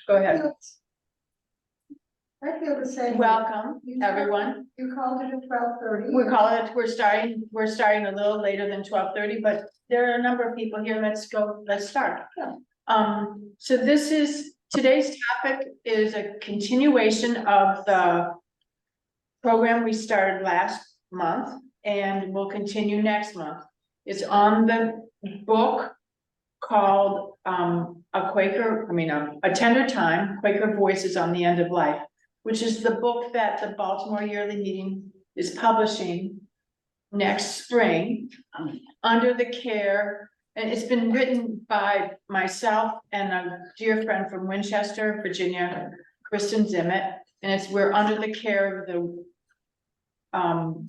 Go ahead. I feel the same. Welcome, everyone. You called it at 12:30. We're starting a little later than 12:30, but there are a number of people here. Let's start. Yeah. So today's topic is a continuation of the program we started last month and will continue next month. It's on the book called A Tender Time, Quaker Voices on the End of Life, which is the book that the Baltimore Yearly Meeting is publishing next spring under the care, and it's been written by myself and a dear friend from Winchester, Virginia, Kristen Zimmett, and we're under the care of the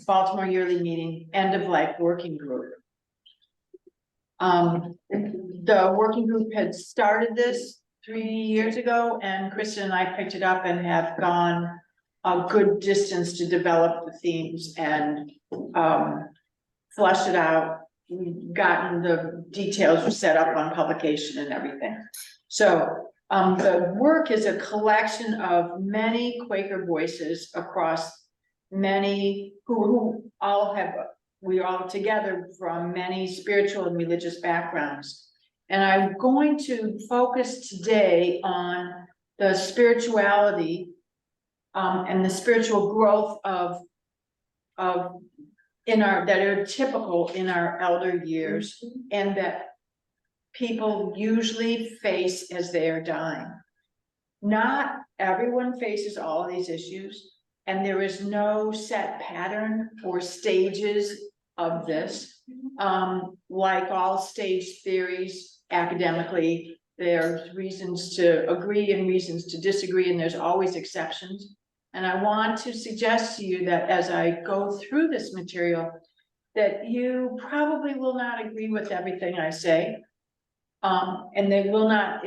Baltimore Yearly Meeting End of Life Working Group. The working group had started this 3 years ago, and Kristen and I picked it up and have gone a good distance to develop the themes and flushed it out. We've gotten the details set up on publication and everything. So the work is a collection of many Quaker voices across many who all have, we're all together from many spiritual and religious backgrounds. And I'm going to focus today on the spirituality and the spiritual growth that are typical in our elder years and that people usually face as they are dying. Not everyone faces all of these issues, and there is no set pattern or stages of this. Like all stage theories, academically, there's reasons to agree and reasons to disagree, and there's always exceptions. And I want to suggest to you that as I go through this material, that you probably will not agree with everything I say, and they will not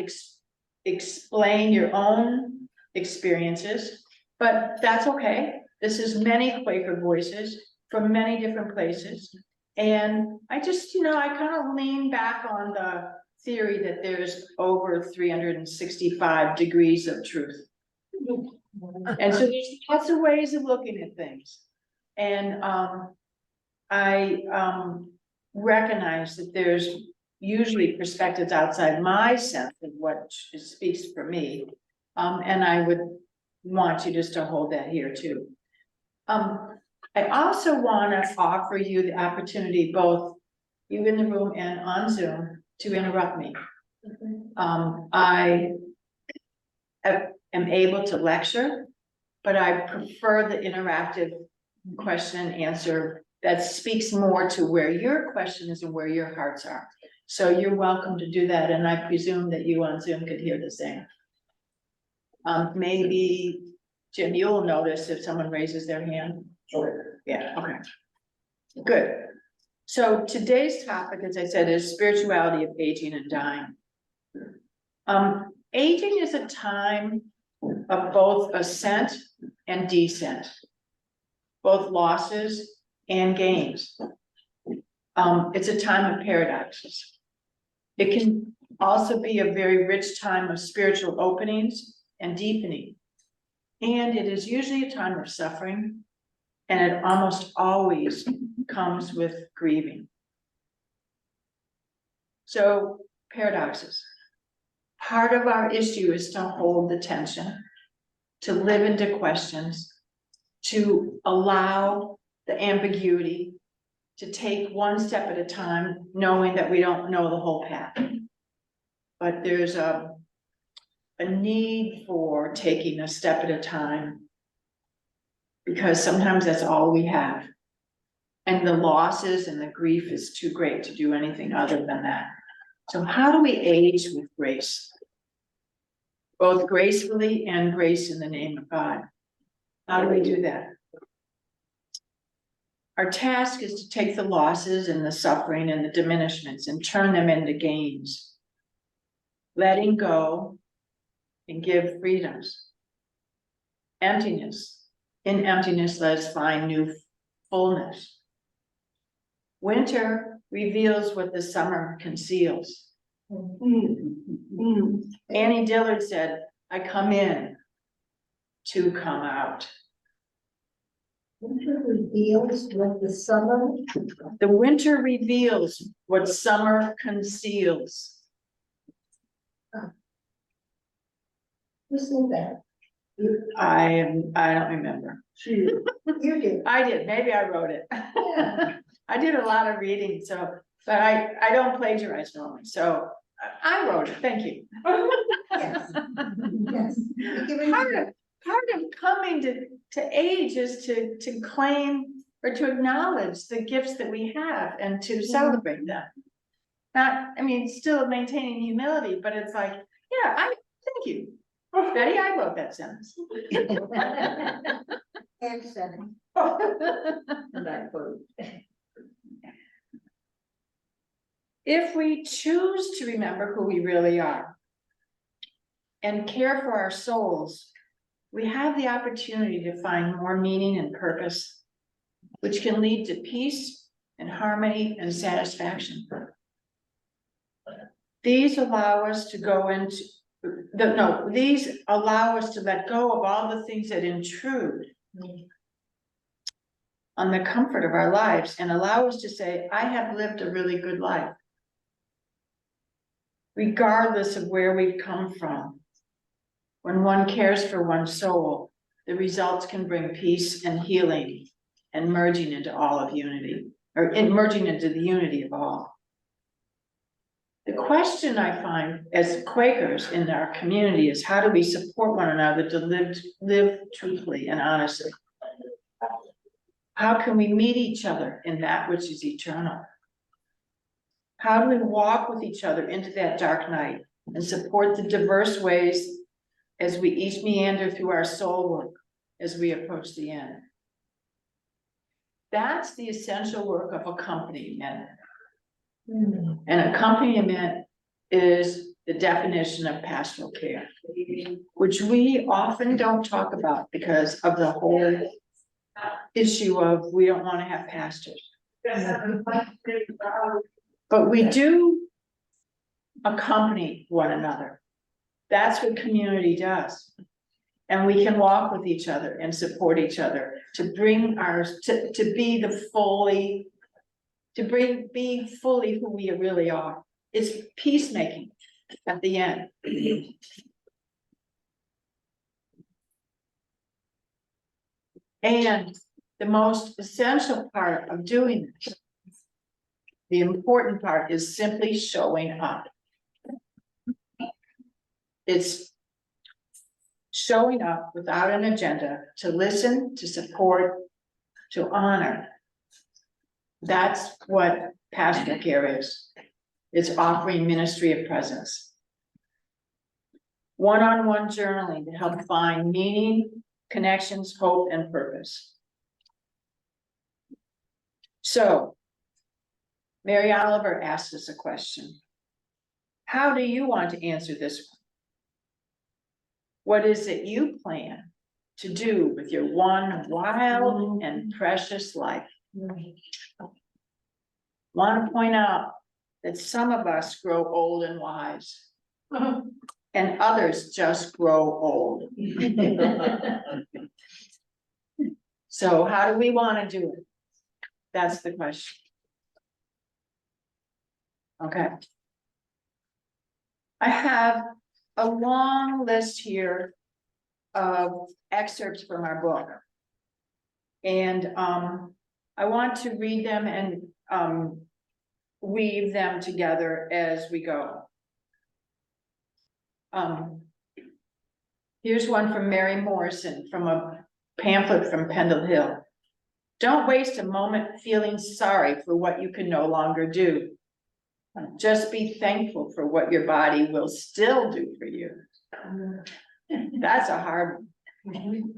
explain your own experiences, but that's okay. This is many Quaker voices from many different places. And I just, I kind of lean back on the theory that there's over 365 degrees of truth. And so there's lots of ways of looking at things. And I recognize that there's usually perspectives outside my sense of what speaks for me. And I would want you just to hold that here too. I also want to offer you the opportunity, both you in the room and on Zoom, to interrupt me. I am able to lecture, but I prefer the interactive question and answer that speaks more to where your question is and where your hearts are. So you're welcome to do that, and I presume that you on Zoom could hear the same. Maybe, Jim, you'll notice if someone raises their hand. Sure. Yeah, okay. Good. So today's topic, as I said, is spirituality of aging and dying. Aging is a time of both ascent and descent, both losses and gains. It's a time of paradoxes. It can also be a very rich time of spiritual openings and deepening. And it is usually a time of suffering, and it almost always comes with grieving. So, paradoxes. Part of our issue is to hold the tension, to live into questions, to allow the ambiguity, to take one step at a time, knowing that we don't know the whole path. But there's a need for taking a step at a time, because sometimes that's all we have. And the losses and the grief is too great to do anything other than that. So how do we age with grace? Both gracefully and grace in the name of God. How do we do that? Our task is to take the losses and the suffering and the diminishments and turn them into gains. Letting go and give freedoms. Emptiness. In emptiness, let us find new fullness. Winter reveals what the summer conceals. Annie Dillard said, I come in to come out. Winter reveals what the summer. The winter reveals what summer conceals. Who said that? I don't remember. You did. I did, maybe I wrote it. Yeah. I did a lot of reading, so, but I don't plagiarize normally, so I wrote it, thank you. Yes. Yes. You give it- Part of coming to age is to claim or to acknowledge the gifts that we have and to celebrate them. Not, I mean, still maintaining humility, but it's like, yeah, thank you. Betty, I wrote that sentence. And seven. And I quote. If we choose to remember who we really are and care for our souls, we have the opportunity to find more meaning and purpose, which can lead to peace and harmony and satisfaction. These allow us to these allow us to let go of all the things that intrude on the comfort of our lives and allow us to say, I have lived a really good life. Regardless of where we've come from. When one cares for one's soul, the results can bring peace and healing and merging into all of unity, or merging into the unity of all. The question I find as Quakers in our community is how do we support one another to live truthfully and honestly? How can we meet each other in that which is eternal? How do we walk with each other into that dark night and support the diverse ways as we each meander through our soul work as we approach the end? That's the essential work of accompaniment. And accompaniment is the definition of pastoral care, which we often don't talk about because of the whole issue of we don't want to have pastors. But we do accompany one another. That's what community does. And we can walk with each other and support each other to bring to be being fully who we really are. It's peacemaking at the end. And the most essential part of doing this, the important part, is simply showing up. It's showing up without an agenda to listen, to support, to honor. That's what pastoral care is. It's offering ministry of presence. One-on-one journaling to help find meaning, connections, hope, and purpose. So, Mary Oliver asked us a question. How do you want to answer this one? What is it you plan to do with your one wild and precious life? Want to point out that some of us grow old and wise, and others just grow old. So how do we want to do it? That's the question. Okay. I have a long list here of excerpts from our book. And I want to read them and weave them together as we go. Here's one from Mary Morrison from a pamphlet from Pendle Hill. Don't waste a moment feeling sorry for what you can no longer do. Just be thankful for what your body will still do for you. That's a hard one.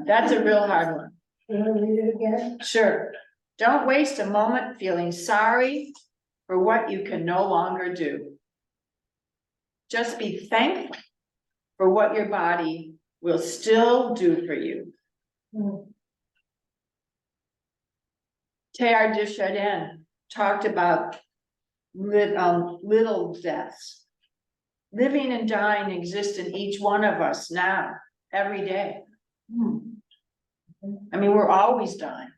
That's a real hard one. Can I read it again? Sure. Don't waste a moment feeling sorry for what you can no longer do. Just be thankful for what your body will still do for you. Teilhard de Chardin talked about little deaths. living and dying exist in each one of us now, every day. I mean, we're always dying.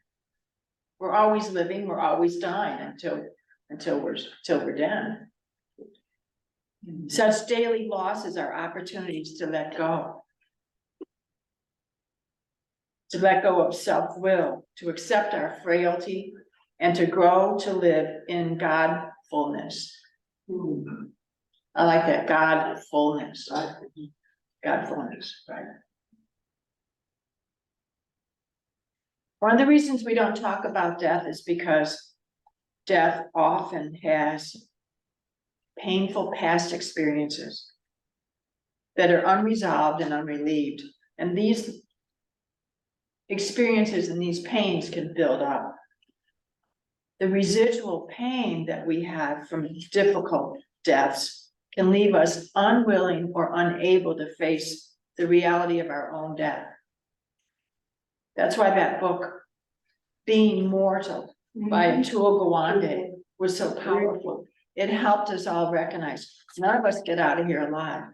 We're always living, we're always dying until we're dead. Such daily losses are opportunities to let go. To let go of self-will, to accept our frailty, and to grow to live in Godfulness. I like that, Godfulness. Godfulness, right? One of the reasons we don't talk about death is because death often has painful past experiences that are unresolved and unrelieved. And these experiences and these pains can build up. The residual pain that we have from difficult deaths can leave us unwilling or unable to face the reality of our own death. That's why that book, Being Mortal by Atul Gawande, was so powerful. It helped us all recognize none of us get out of here alive.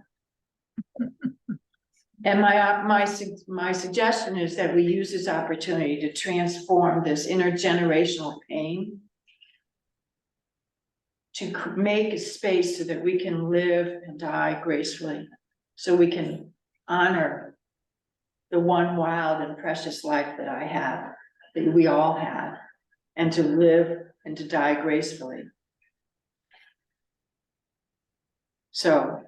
And my suggestion is that we use this opportunity to transform this intergenerational pain to make a space so that we can live and die gracefully, so we can honor the one wild and precious life that I have, that we all have, and to live and to die gracefully. So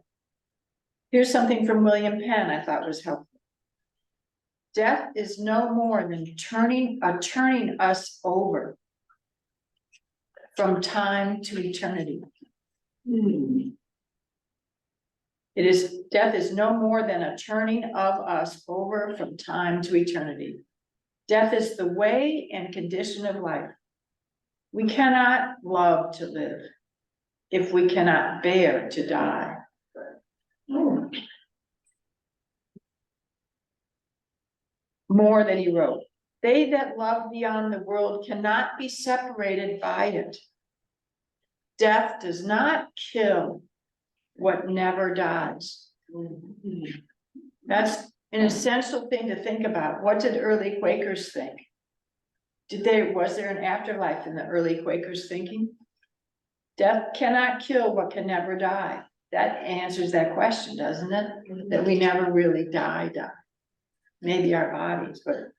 here's something from William Penn I thought was helpful. Death is no more than turning us over from time to eternity. Death is no more than a turning of us over from time to eternity. Death is the way and condition of life. We cannot love to live if we cannot bear to die. More than he wrote, they that love beyond the world cannot be separated by it. Death does not kill what never dies. That's an essential thing to think about. What did early Quakers think? Was there an afterlife in the early Quakers thinking? Death cannot kill what can never die. That answers that question, doesn't it? That we never really die. Maybe our bodies, but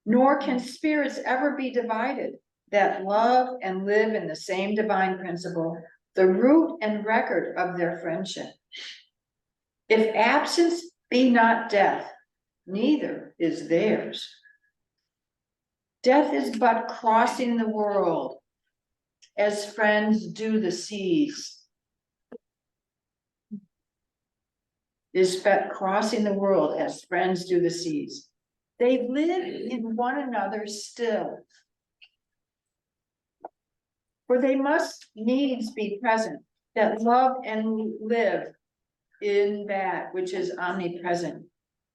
nor can spirits ever be divided, that love and live in the same divine principle, the root and record of their friendship. If absence be not death, neither is theirs. Death is but crossing the world, as friends do the seas. Is but crossing the world as friends do the seas. They live in one another still. For they must needs be present, that love and live in that which is omnipresent.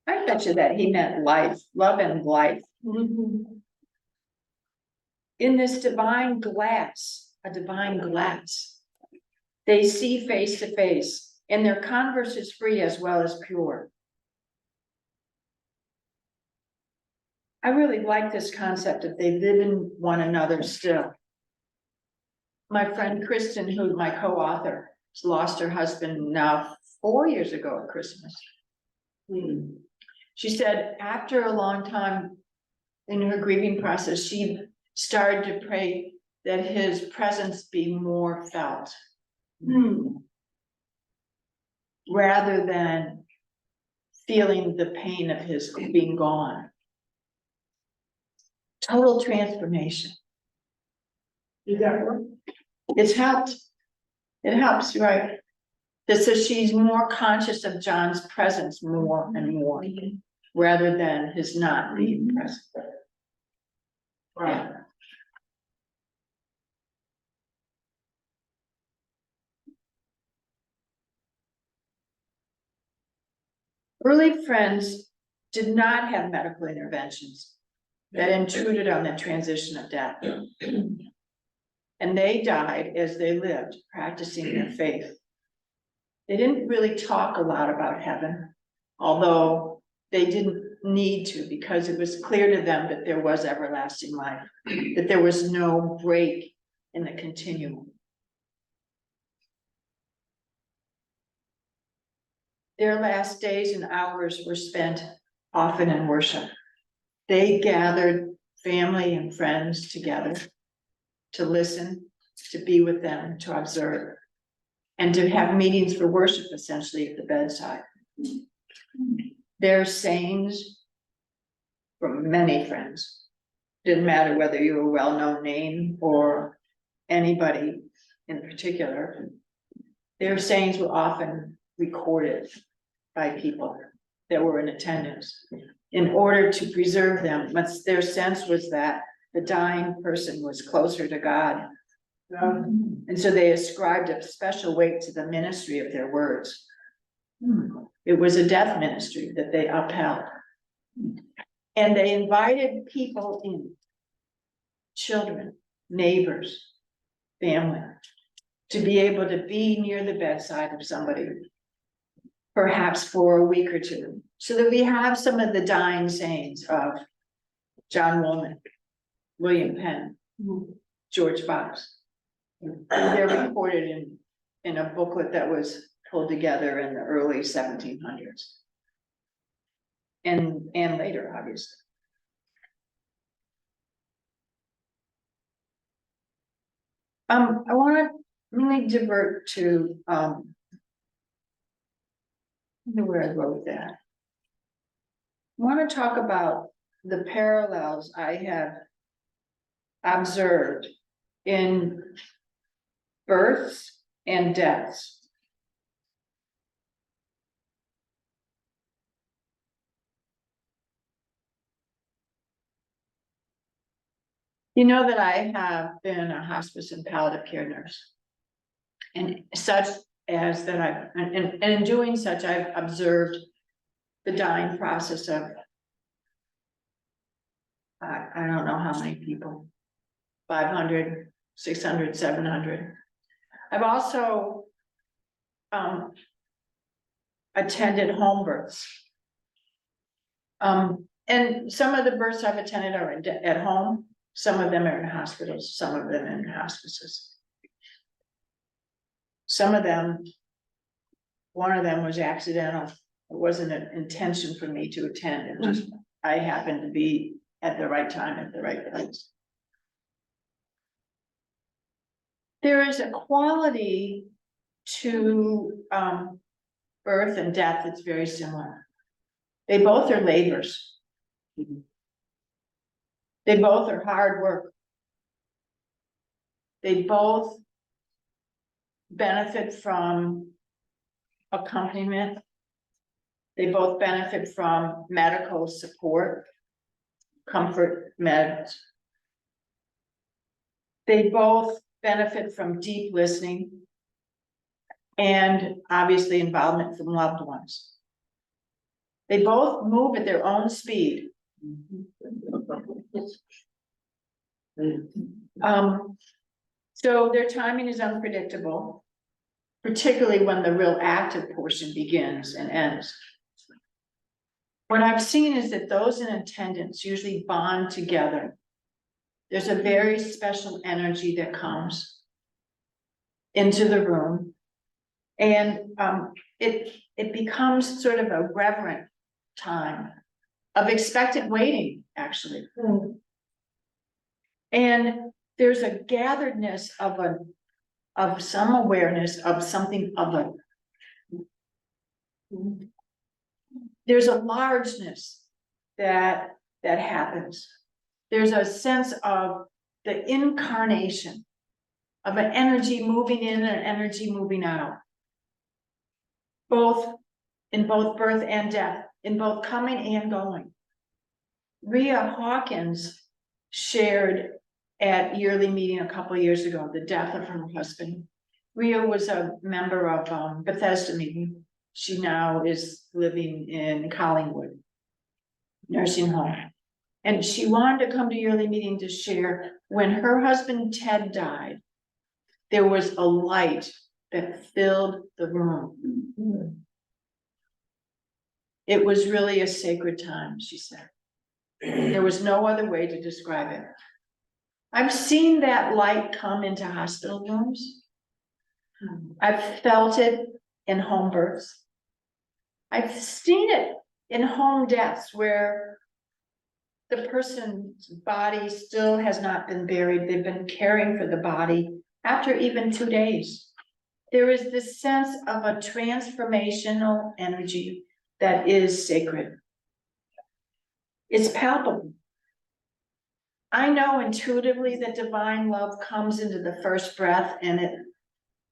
I bet you that he meant life, love and life. In this divine glass, a divine glass, they see face to face. And their converse is free as well as pure. I really like this concept of they live in one another still. My friend Kristen, who's my co-author, has lost her husband now 4 years ago at Christmas. She said after a long time in her grieving process, she started to pray that his presence be more felt. Rather than feeling the pain of his being gone. Total transformation. Did that work? It's helped. It helps, right? So she's more conscious of John's presence more and more, rather than his not being present. Right. Early friends did not have medical interventions that intruded on the transition of death. And they died as they lived, practicing their faith. They didn't really talk a lot about heaven, although they didn't need to, because it was clear to them that there was everlasting life, that there was no break in the continuum. Their last days and hours were spent often in worship. They gathered family and friends together to listen, to be with them, to observe, and to have meetings for worship, essentially, at the bedside. Their sayings from many friends, didn't matter whether you were a well-known name or anybody in particular, their sayings were often recorded by people that were in attendance in order to preserve them. But their sense was that the dying person was closer to God. And so they ascribed a special weight to the ministry of their words. It was a death ministry that they upheld. And they invited people in, children, neighbors, family, to be able to be near the bedside of somebody, perhaps for a week or two, so that we have some of the dying sayings of John Woolman, William Penn, George Fox. They're recorded in a booklet that was pulled together in the early 1700s. And later, obviously. I want to really divert to I don't know where I wrote that. I want to talk about the parallels I have observed in births and deaths. You know that I have been a hospice and palliative care nurse. And such as that and in doing such, I've observed the dying process of, I don't know how many people, 500, 600, 700. I've also attended home births. And some of the births I've attended are at home. Some of them are in hospitals, some of them in hospices. Some of them, one of them was accidental. It wasn't an intention for me to attend. It just, I happened to be at the right time, at the right place. There is a quality to birth and death that's very similar. They both are labors. They both are hard work. They both benefit from accompaniment. They both benefit from medical support, comfort meds. They both benefit from deep listening and obviously involvement from loved ones. They both move at their own speed. So their timing is unpredictable, particularly when the real active portion begins and ends. What I've seen is that those in attendance usually bond together. There's a very special energy that comes into the room, and it becomes sort of a reverent time of expectant waiting, actually. And there's a gatheredness of some awareness of something other. There's a largeness that happens. There's a sense of the incarnation of an energy moving in and an energy moving out. In both birth and death, in both coming and going. Rhea Hawkins shared at yearly meeting a couple of years ago the death of her husband. Rhea was a member of Bethesda meeting. She now is living in Collingwood nursing home. And she wanted to come to yearly meeting to share when her husband Ted died. There was a light that filled the room. It was really a sacred time, she said. There was no other way to describe it. I've seen that light come into hospital rooms. I've felt it in home births. I've seen it in home deaths where the person's body still has not been buried. They've been caring for the body after even 2 days. There is this sense of a transformational energy that is sacred. It's palpable. I know intuitively that divine love comes into the first breath and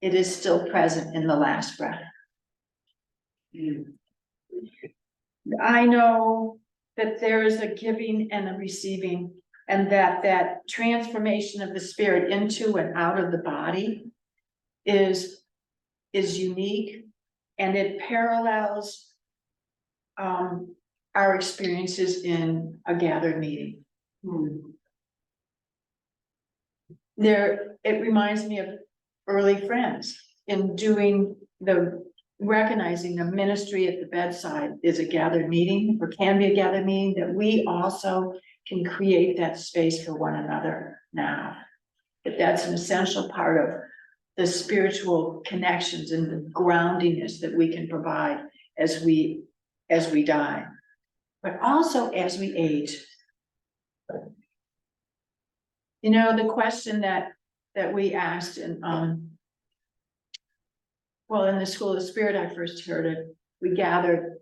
it is still present in the last breath. I know that there is a giving and a receiving, and that transformation of the spirit into and out of the body is unique, and it parallels our experiences in a gathered meeting. It reminds me of early friends in doing recognizing the ministry at the bedside is a gathered meeting, or can be a gathered meeting, that we also can create that space for one another now. That's an essential part of the spiritual connections and the groundiness that we can provide as we die, but also as we age. You know, the question that we asked in the School of the Spirit, I first heard it. We gathered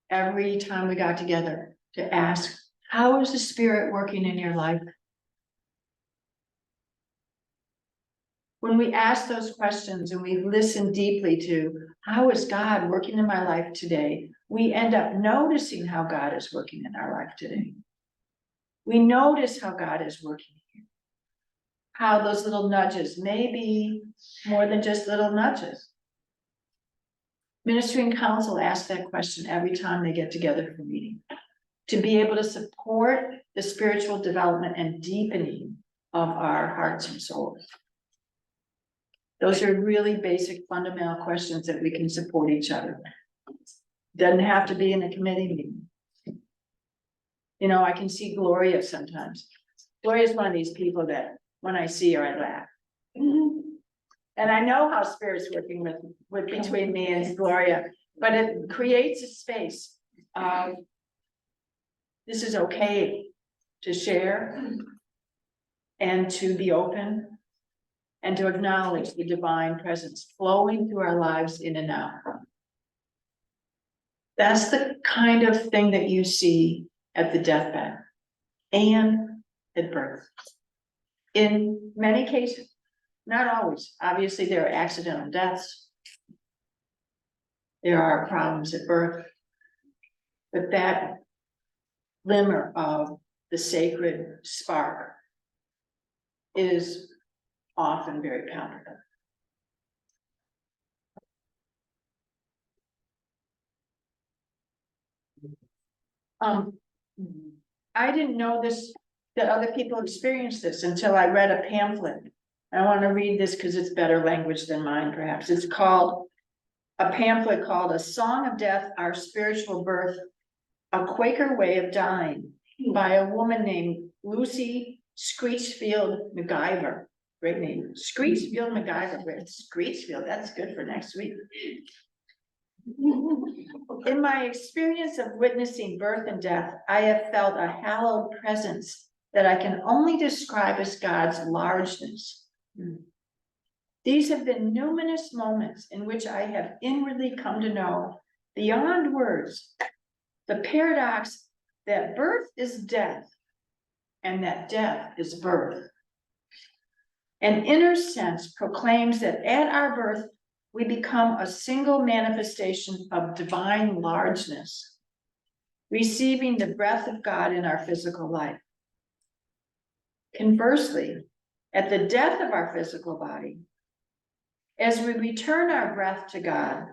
every time we got together to ask, how is the Spirit working in your life? When we ask those questions and we listen deeply to how is God working in my life today, we end up noticing how God is working in our life today. We notice how God is working here. How those little nudges may be more than just little nudges. Ministry and council ask that question every time they get together for a meeting, to be able to support the spiritual development and deepening of our hearts and souls. Those are really basic fundamental questions that we can support each other. Doesn't have to be in a committee meeting. You know, I can see Gloria sometimes. Gloria is one of these people that when I see her, I laugh. And I know how Spirit's working with between me and Gloria, but it creates a space of this is okay to share and to be open and to acknowledge the divine presence flowing through our lives in and out. That's the kind of thing that you see at the deathbed and at birth. In many cases, not always. Obviously, there are accidental deaths. There are problems at birth. But that glimmer of the sacred spark is often very palpable. I didn't know this, that other people experienced this until I read a pamphlet. I want to read this because it's better language than mine, perhaps. It's called a pamphlet called A Song of Death, Our Spiritual Birth, A Quaker Way of Dying, by a woman named Lucy Screechfield MacGyver. Great name. Screechfield MacGyver. Screechfield, that's good for next week. In my experience of witnessing birth and death, I have felt a hallowed presence that I can only describe as God's largeness. These have been numerous moments in which I have inwardly come to know, beyond words, the paradox that birth is death and that death is birth. An inner sense proclaims that at our birth, we become a single manifestation of divine largeness, receiving the breath of God in our physical life. Conversely, at the death of our physical body, as we return our breath to God,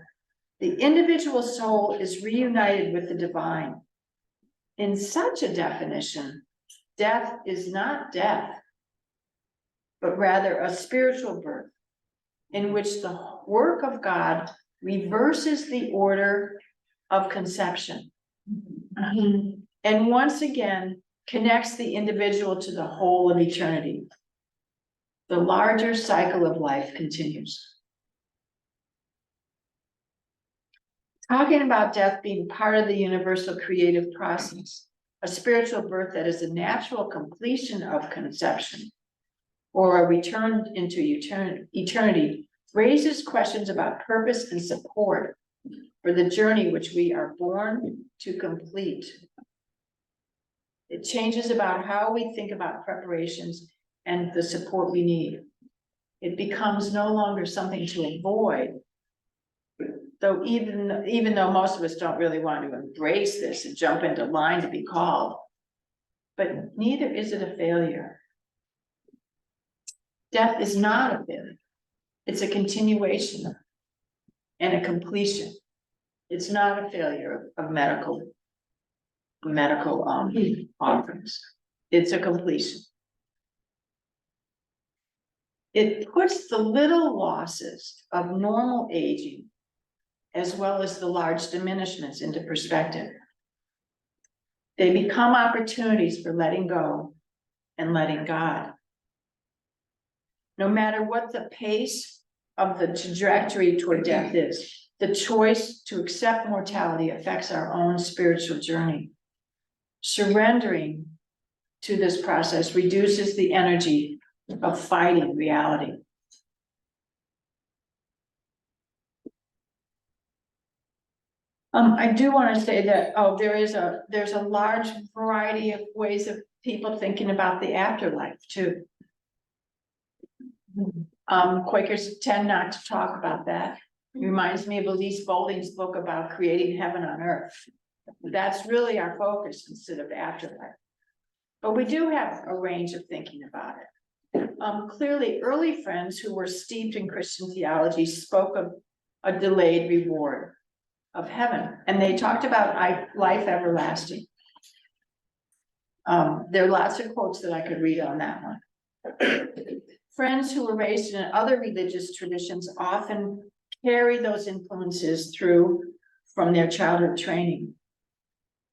the individual soul is reunited with the divine. In such a definition, death is not death, but rather a spiritual birth in which the work of God reverses the order of conception. And once again, connects the individual to the whole of eternity. The larger cycle of life continues. Talking about death being part of the universal creative process, a spiritual birth that is a natural completion of conception, or a return into eternity, raises questions about purpose and support for the journey which we are born to complete. It changes about how we think about preparations and the support we need. It becomes no longer something to avoid, though even though most of us don't really want to embrace this and jump into line to be called, but neither is it a failure. Death is not a failure. It's a continuation and a completion. It's not a failure of medical offerings. It's a completion. It puts the little losses of normal aging as well as the large diminishments into perspective. They become opportunities for letting go and letting God. No matter what the pace of the trajectory toward death is, the choice to accept mortality affects our own spiritual journey. Surrendering to this process reduces the energy of fighting reality. I do want to say that, there's a large variety of ways of people thinking about the afterlife too. Quakers tend not to talk about that. It reminds me of Elise Boulding's book about creating heaven on earth. That's really our focus instead of afterlife. But we do have a range of thinking about it. Clearly, early friends who were steeped in Christian theology spoke of a delayed reward of heaven, and they talked about life everlasting. There are lots of quotes that I could read on that one. Friends who were raised in other religious traditions often carry those influences through from their childhood training.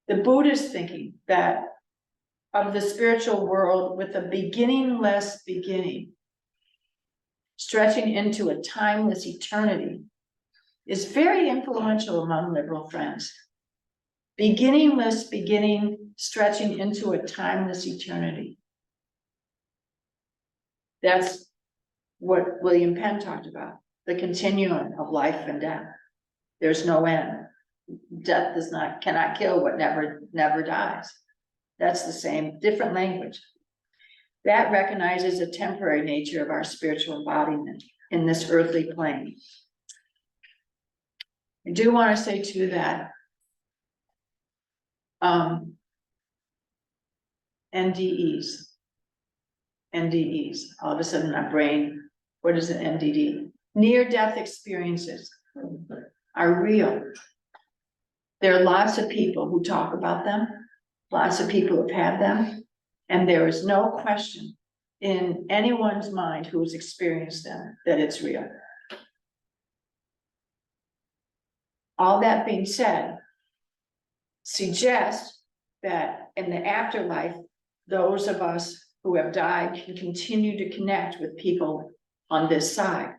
The Buddhist thinking that of the spiritual world with a beginningless beginning, stretching into a timeless eternity, is very influential among liberal friends. Beginningless beginning, stretching into a timeless eternity. That's what William Penn talked about, the continuum of life and death. There's no end. Death cannot kill what never dies. That's the same, different language. That recognizes a temporary nature of our spiritual embodiment in this earthly plane. I do want to say too that NDEs, all of a sudden my brain, what is an NDD? Near-death experiences are real. There are lots of people who talk about them. Lots of people have had them, and there is no question in anyone's mind who has experienced them that it's real. All that being said, suggests that in the afterlife, those of us who have died can continue to connect with people on this side.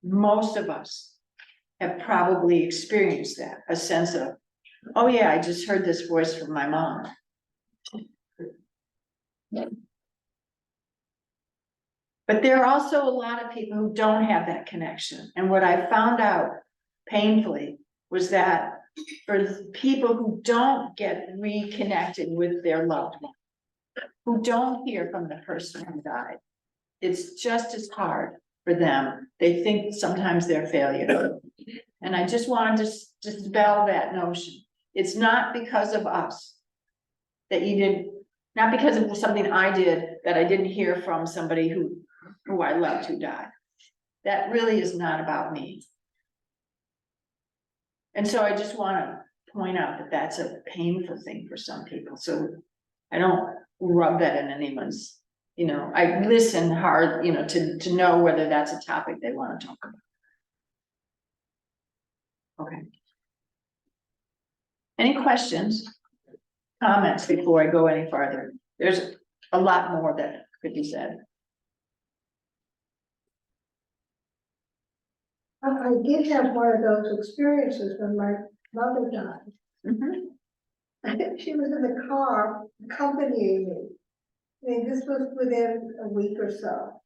Most of us have probably experienced that, a sense of, oh yeah, I just heard this voice from my mom. But there are also a lot of people who don't have that connection. And what I found out painfully was that for people who don't get reconnected with their loved one, who don't hear from the person who died, it's just as hard for them. They think sometimes they're failure. And I just wanted to dispel that notion. It's not because of us that you didn't, not because of something I did that I didn't hear from somebody who I loved who died. That really is not about me. And so I just want to point out that that's a painful thing for some people. So I don't rub that in anyone's You know, I listen hard, you know, to know whether that's a topic they want to talk about. Okay. Any questions, comments before I go any farther? There's a lot more that could be said. I did have one of those experiences when my mother died. Mhm. She was in the car accompanying me. I mean, this was within a week or so.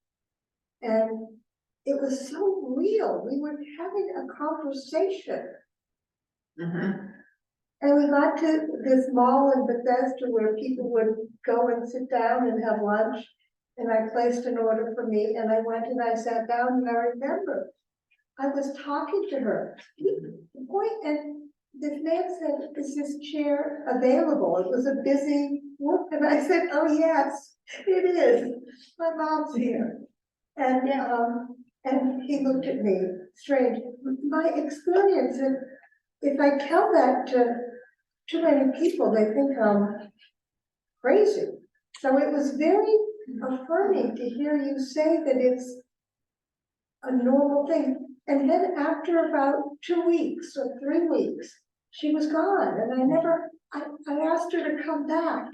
And it was so real. We were having a conversation. Mhm. And we got to this mall in Bethesda where people would go and sit down and have lunch. And I placed an order for me and I went and I sat down and I remember I was talking to her. The point, and this man said, is this chair available? It was a busy work. And I said, oh yes, it is. My mom's here. And he looked at me strange. My experience, and if I tell that to too many people, they think I'm crazy. So it was very affirming to hear you say that it's a normal thing. And then after about 2 weeks or 3 weeks, she was gone. And I asked her to come back,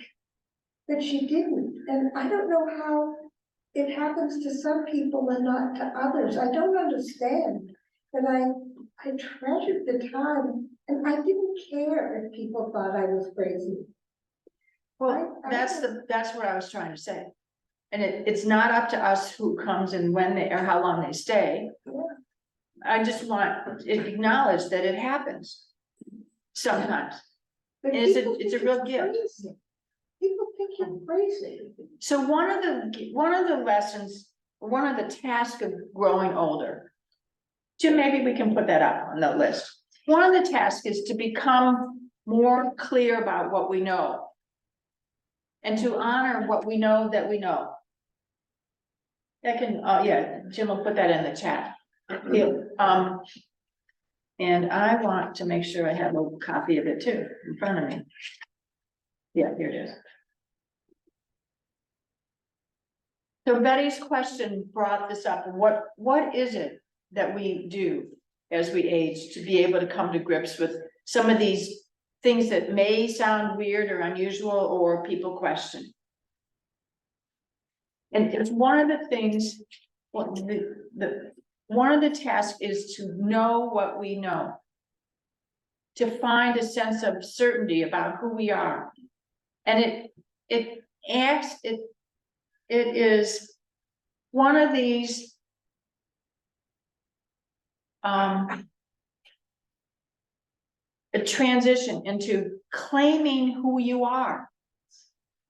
but she didn't. And I don't know how it happens to some people and not to others. I don't understand. But I treasured the time and I didn't care if people thought I was crazy. Well, that's what I was trying to say. And it's not up to us who comes and when they, or how long they stay. Yeah. I just want to acknowledge that it happens sometimes. But And it's people a think real it's gift. crazy. People think you're crazy. So one of the lessons, one of the tasks of growing older, Jim, maybe we can put that up on the list. One of the tasks is to become more clear about what we know. And to honor what we know that we know. That can, yeah, Jim will put that in the chat. Yeah, and I want to make sure I have a copy of it too, in front of me. Yeah, here it is. So Betty's question brought this up. What is it that we do as we age to be able to come to grips with some of these things that may sound weird or unusual or people question? And it's one of the things, well, one of the tasks is to know what we know. To find a sense of certainty about who we are. And it is one of these a transition into claiming who you are.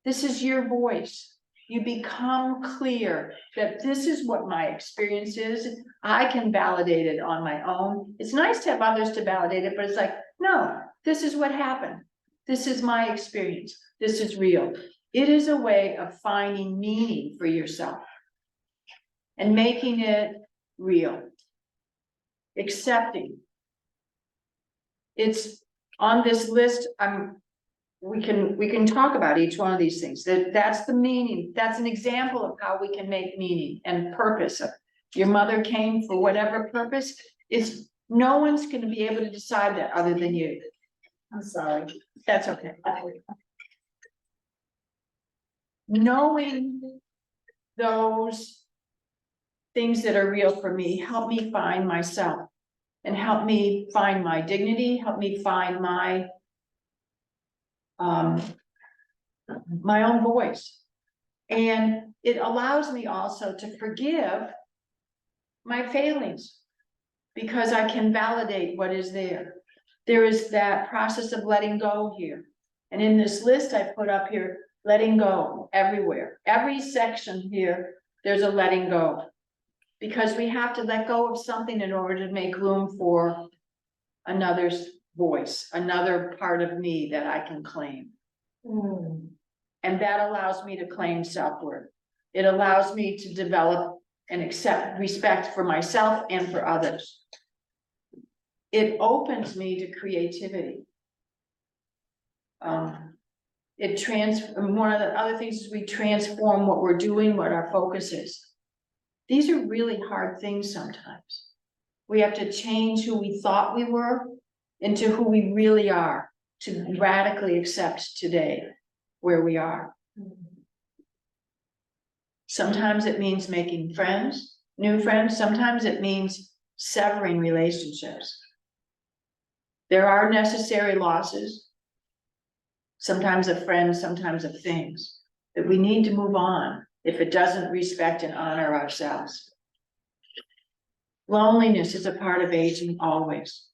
This is your voice. You become clear that this is what my experience is. I can validate it on my own. It's nice to have others to validate it, but it's like, no, this is what happened. This is my experience. This is real. It is a way of finding meaning for yourself and making it real. Accepting. It's on this list. We can talk about each one of these things. That's the meaning. That's an example of how we can make meaning and purpose. Your mother came for whatever purpose. It's no one's going to be able to decide that other than you. I'm sorry. That's okay. Knowing those things that are real for me help me find myself and help me find my dignity, help me find my own voice. And it allows me also to forgive my failings because I can validate what is there. There is that process of letting go here. And in this list I put up here, letting go everywhere. Every section here, there's a letting go. Because we have to let go of something in order to make room for another's voice, another part of me that I can claim. And that allows me to claim self-worth. It allows me to develop and accept respect for myself and for others. It opens me to creativity. one of the other things is we transform what we're doing, what our focus is. These are really hard things sometimes. We have to change who we thought we were into who we really are, to radically accept today where we are. Sometimes it means making friends, new friends. Sometimes it means severing relationships. There are necessary losses, sometimes of friends, sometimes of things, that we need to move on if it doesn't respect and honor ourselves. Loneliness is a part of aging always.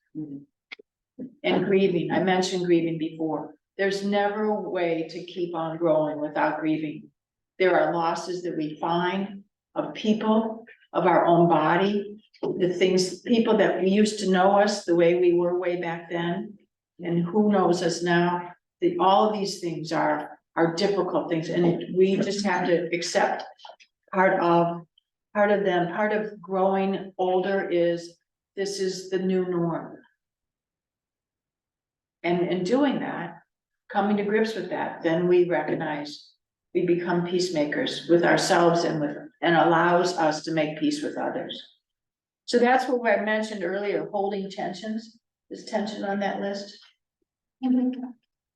And grieving, I mentioned grieving before. There's never a way to keep on growing without grieving. There are losses that we find of people, of our own body, the things, people that we used to know us the way we were way back then, and who knows us now. All of these things are difficult things, and we just have to accept part of them. Part of growing older is this is the new norm. And in doing that, coming to grips with that, then we recognize we become peacemakers with ourselves and allows us to make peace with others. So that's what I mentioned earlier, holding tensions. Is tension on that list?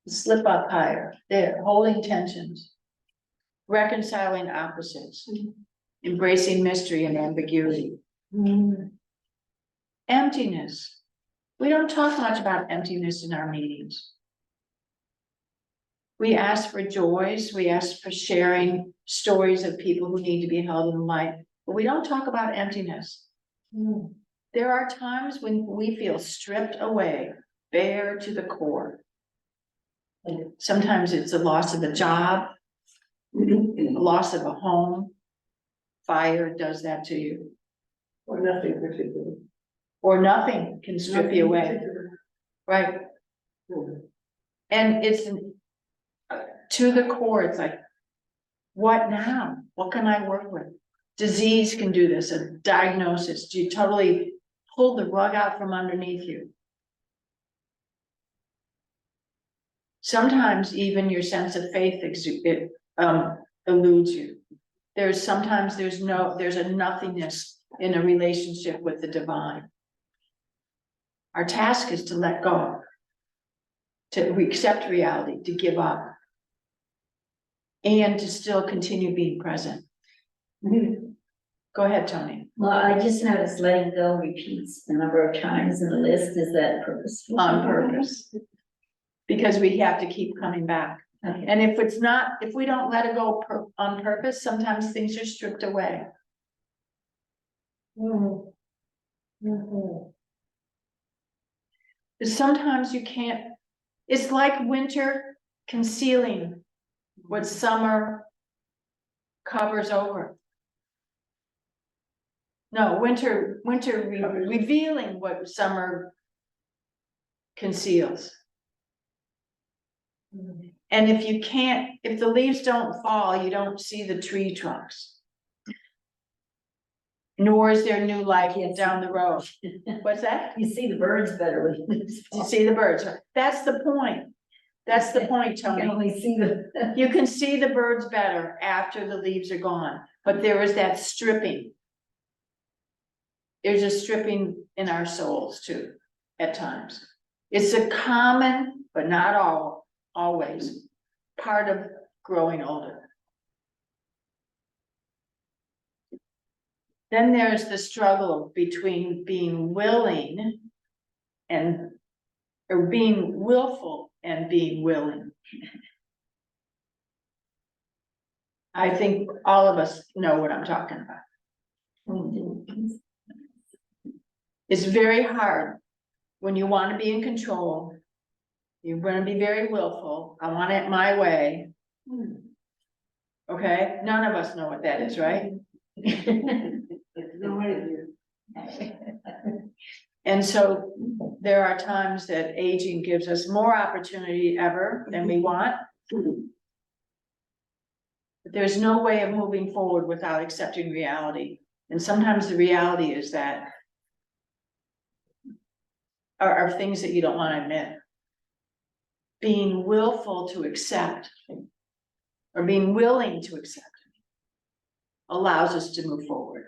Slip up higher, there, holding tensions. Reconciling opposites. Embracing mystery and ambiguity. Emptiness. We don't talk much about emptiness in our meetings. We ask for joys, we ask for sharing stories of people who need to be held in light, but we don't talk about emptiness. There are times when we feel stripped away, bare to the core. Sometimes it's a loss of a job, a loss of a home. Fire does that to you. Or nothing particular. Or nothing can strip you away, right? And it's to the core, it's like, what now? What can I work with? Disease can do this, a diagnosis. Do you totally pull the rug out from underneath you? Sometimes even your sense of faith eludes you. There's a nothingness in a relationship with the divine. Our task is to let go, to accept reality, to give up, and to still continue being present. Go ahead, Tony. Well, I just noticed letting go repeats a number of times in the list. Is that purposeful? On purpose. Because we have to keep coming back. Okay. And if we don't let it go on purpose, sometimes things are stripped away. Sometimes you can't, it's like winter concealing what summer covers over. No, winter revealing what summer conceals. And if the leaves don't fall, you don't see the tree trunks. Nor is there new life down the road. What's that? You see the birds better with this. You see the birds. That's the point. That's the point, You Tony. can only see the. You can see the birds better after the leaves are gone, but there is that stripping. There's a stripping in our souls too, at times. It's a common, but not always, part of growing older. Then there's the struggle between being willing or being willful and being willing. I think all of us know what I'm talking about. It's very hard when you want to be in control. You're going to be very willful. I want it my way. Okay, none of us know what that is, right? No idea. And so there are times that aging gives us more opportunity ever than we want. But there's no way of moving forward without accepting reality. And sometimes the reality is that are things that you don't want to admit. being willful to accept or being willing to accept allows us to move forward.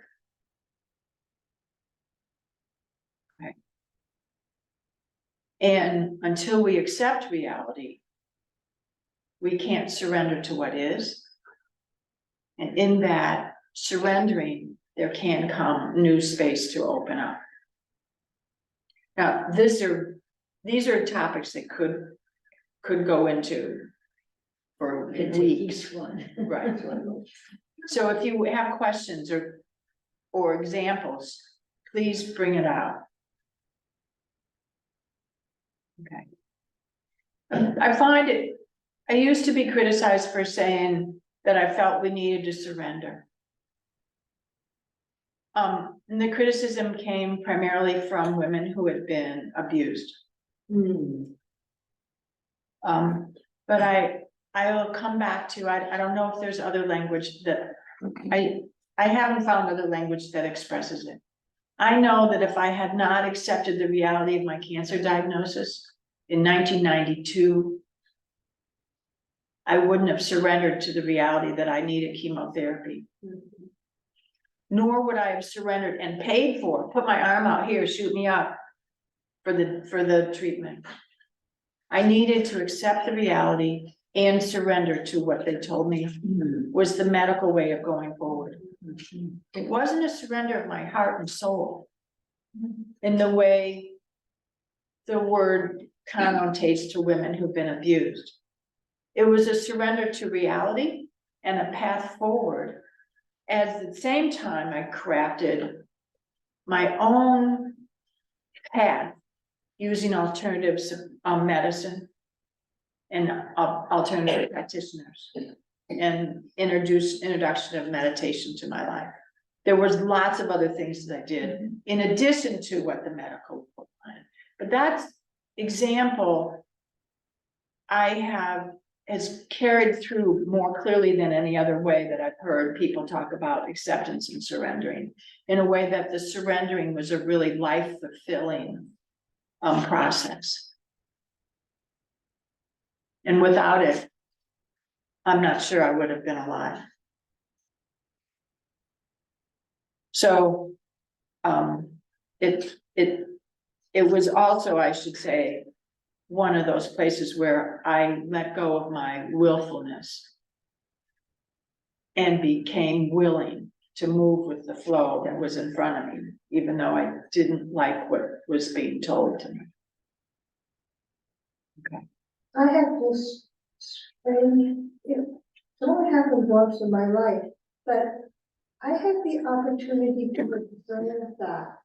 Okay. And until we accept reality, we can't surrender to what is. And in that surrendering, there can come new space to open up. Now, these are topics that could go into for Into weeks, each one. right? So if you have questions or examples, please bring it out. Okay. I used to be criticized for saying that I felt we needed to surrender. And the criticism came primarily from women who had been abused. But I will come back to, I don't know if there's other language that, I haven't found other language that expresses it. I know that if I had not accepted the reality of my cancer diagnosis in 1992, I wouldn't have surrendered to the reality that I needed chemotherapy. Nor would I have surrendered and paid for, put my arm out here, shoot me up for the treatment. I needed to accept the reality and surrender to what they told me was the medical way of going forward. It wasn't a surrender of my heart and soul in the way the word connotates to women who've been abused. It was a surrender to reality and a path forward. At the same time, I crafted my own path using alternatives medicine and alternative practitioners and introduction of meditation to my life. There was lots of other things that I did in addition to what the medical wanted. But that example has carried through more clearly than any other way that I've heard people talk about acceptance and surrendering, in a way that the surrendering was a really life-fulfilling process. And without it, I'm not sure I would have been alive. So it was also, I should say, one of those places where I let go of my willfulness and became willing to move with the flow that was in front of me, even though I didn't like what was being told to me. Okay. I have this strange, it only happened once in my life, but I had the opportunity to observe that.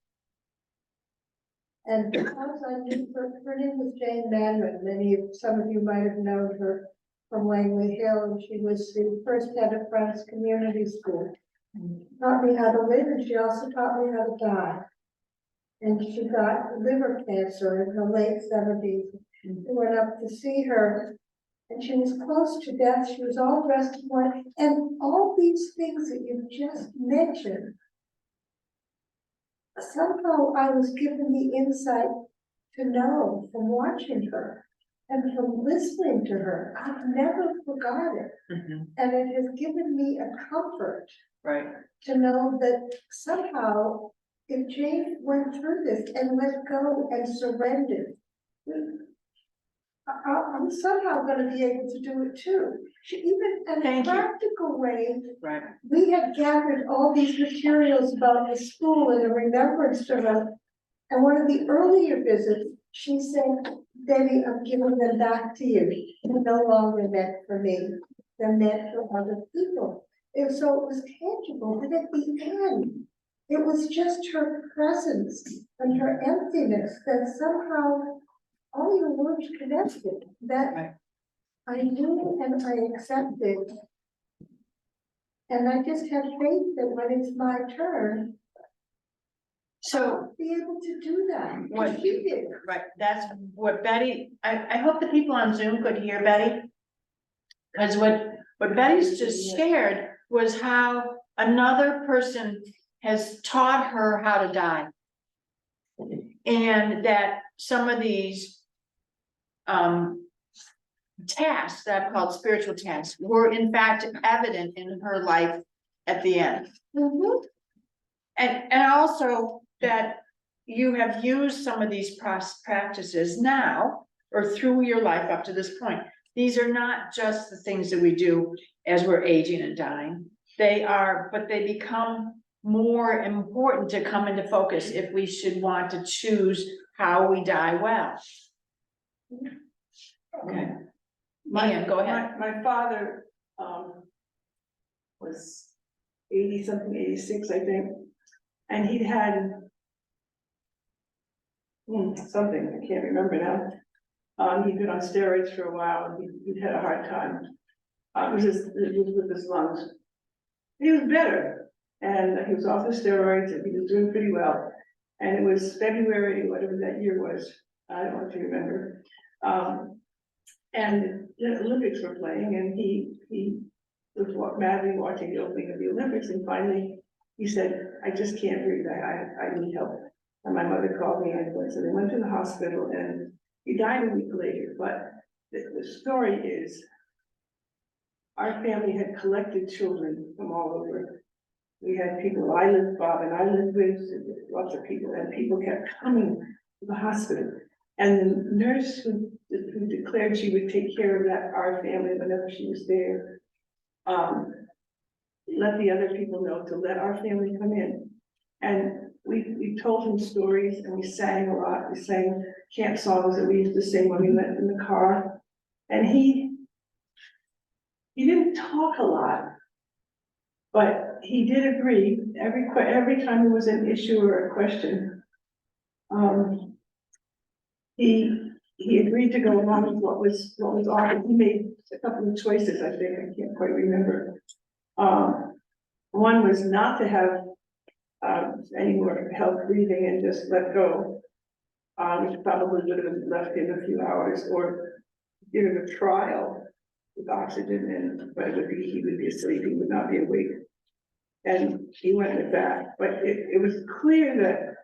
And because I knew her name was Jane Manman, some of you might have known her from Langley Hill, and she was the first head of Friends Community School. She taught me how to live, and she also taught me how to die. And she got liver cancer in her late 70s. We went up to see her, and she was close to death. She was all dressed in white, and all these things that you've just mentioned. Somehow I was given the insight to know from watching her and from listening to her. I've never forgot it. And it has given me a comfort, right, to know that somehow if Jane went through this and let go and surrendered, I'm somehow going to be able to do it too. Even in a practical way, right. We had gathered all these materials about the school in a remembrance to her. And one of the earlier visits, she said, "Debbie, I'm giving them back to you. They're no longer meant for me. They're meant for other people." And so it was tangible. But at the end, it was just her presence and her emptiness that somehow all your words connected, that right. I knew and I accepted. And I just have faith that when it's my turn, so I'll be able to do that. What she did. Right. That's what Betty, I hope the people on Zoom could hear Betty. Because what Betty's just shared was how another person has taught her how to die. And that some of these tasks that I've called spiritual tasks were in fact evident in her life at the end. Mhm. And also that you have used some of these practices now or through your life up to this point. These are not just the things that we do as we're aging and dying. They are, but they become more important to come into focus if we should want to choose how we die well. Okay. Ann, go ahead. My father, was 80-something, 86, I think, and he'd had something, I can't remember now. He'd been on steroids for a while, and he'd had a hard time. It was with his lungs. He was better, and he was off the steroids, and he was doing pretty well. And it was February, whatever that year was, I don't know if you remember. And the Olympics were playing, and he was madly watching the opening of the Olympics, and finally he said, "I just can't breathe, I need help." And my mother called the ambulance, and they went to the hospital, and he died a week later. But the story is, our family had collected children from all over. We had people Bob and I lived with, lots of people, and people kept coming to the hospital. And the nurse who declared she would take care of our family whenever she was there, let the other people know to let our family come in. And we told him stories, and we sang a lot. We sang camp songs that we used to sing when we went in the car. And he didn't talk a lot, but he did agree every time there was an issue or a question. He agreed to go along with what was offered. He made a couple of choices, I think, I can't quite remember. One was not to have any more help breathing and just let go, which probably would have left him a few hours, or give him a trial with oxygen, but he would be asleep, he would not be awake. And he went with that, but it was clear that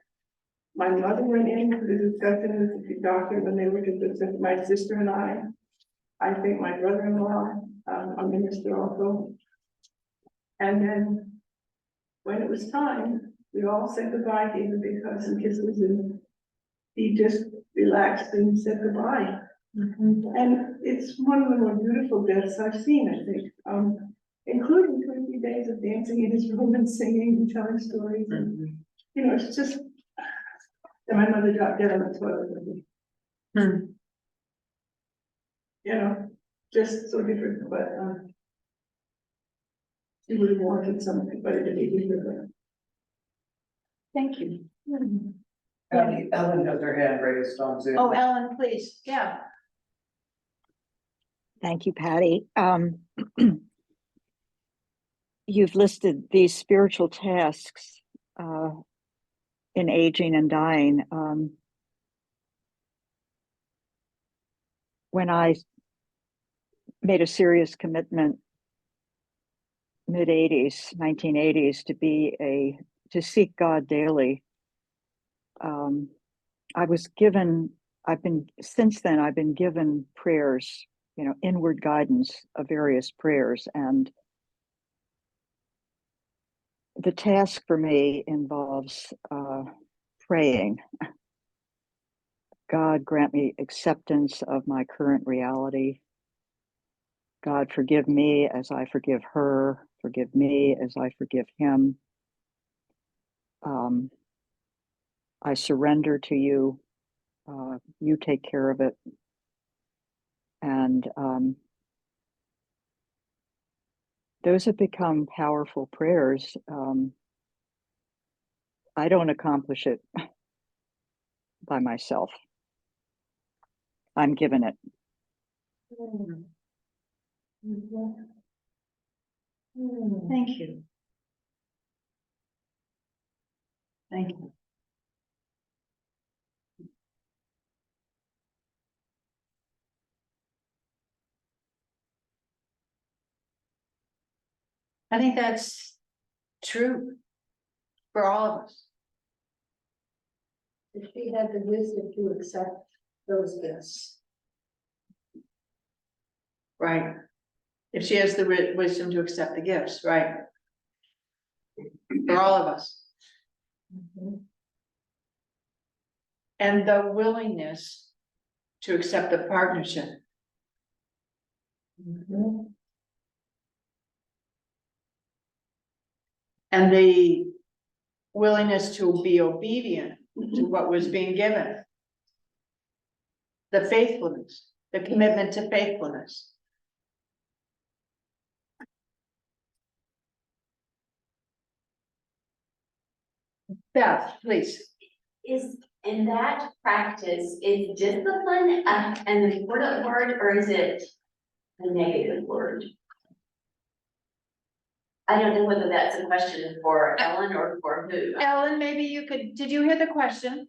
my mother went in to the discussion with the doctor when they were to discuss, my sister and I think my brother-in-law, a minister also. And then when it was time, we all said goodbye, gave him big hugs and kisses, and he just relaxed and said goodbye. And it's one of the more beautiful deaths I've seen, I think, including 20 days of dancing in his room and singing and telling stories. And, you know, it's just, and my mother dropped dead on the toilet with me. You know, just so different, but she would have wanted somebody to be with her. Thank you. Ellen has her hand raised on Zoom. Oh, Ellen, please, yeah. Thank you, Patty. You've listed these spiritual tasks in aging and dying. When I made a serious commitment, mid-80s, 1980s, to seek God daily, since then I've been given prayers, inward guidance of various prayers, and the task for me involves praying. God, grant me acceptance of my current reality. God, forgive me as I forgive her. Forgive me as I forgive him. I surrender to you. You take care of it. And those have become powerful prayers. I don't accomplish it by myself. I'm given it. Thank you. Thank you. I think that's true for all of us. If she had the wisdom to accept those gifts. right? If she has the wisdom to accept the gifts, right? For all of us. And the willingness to accept the partnership. And the willingness to be obedient to what was being given. The faithfulness, the commitment to faithfulness. Beth, please. Is in that practice, is discipline an important word or is it a negative word? I don't know whether that's a question for Ellen or for who. Ellen, maybe you could, did you hear the question?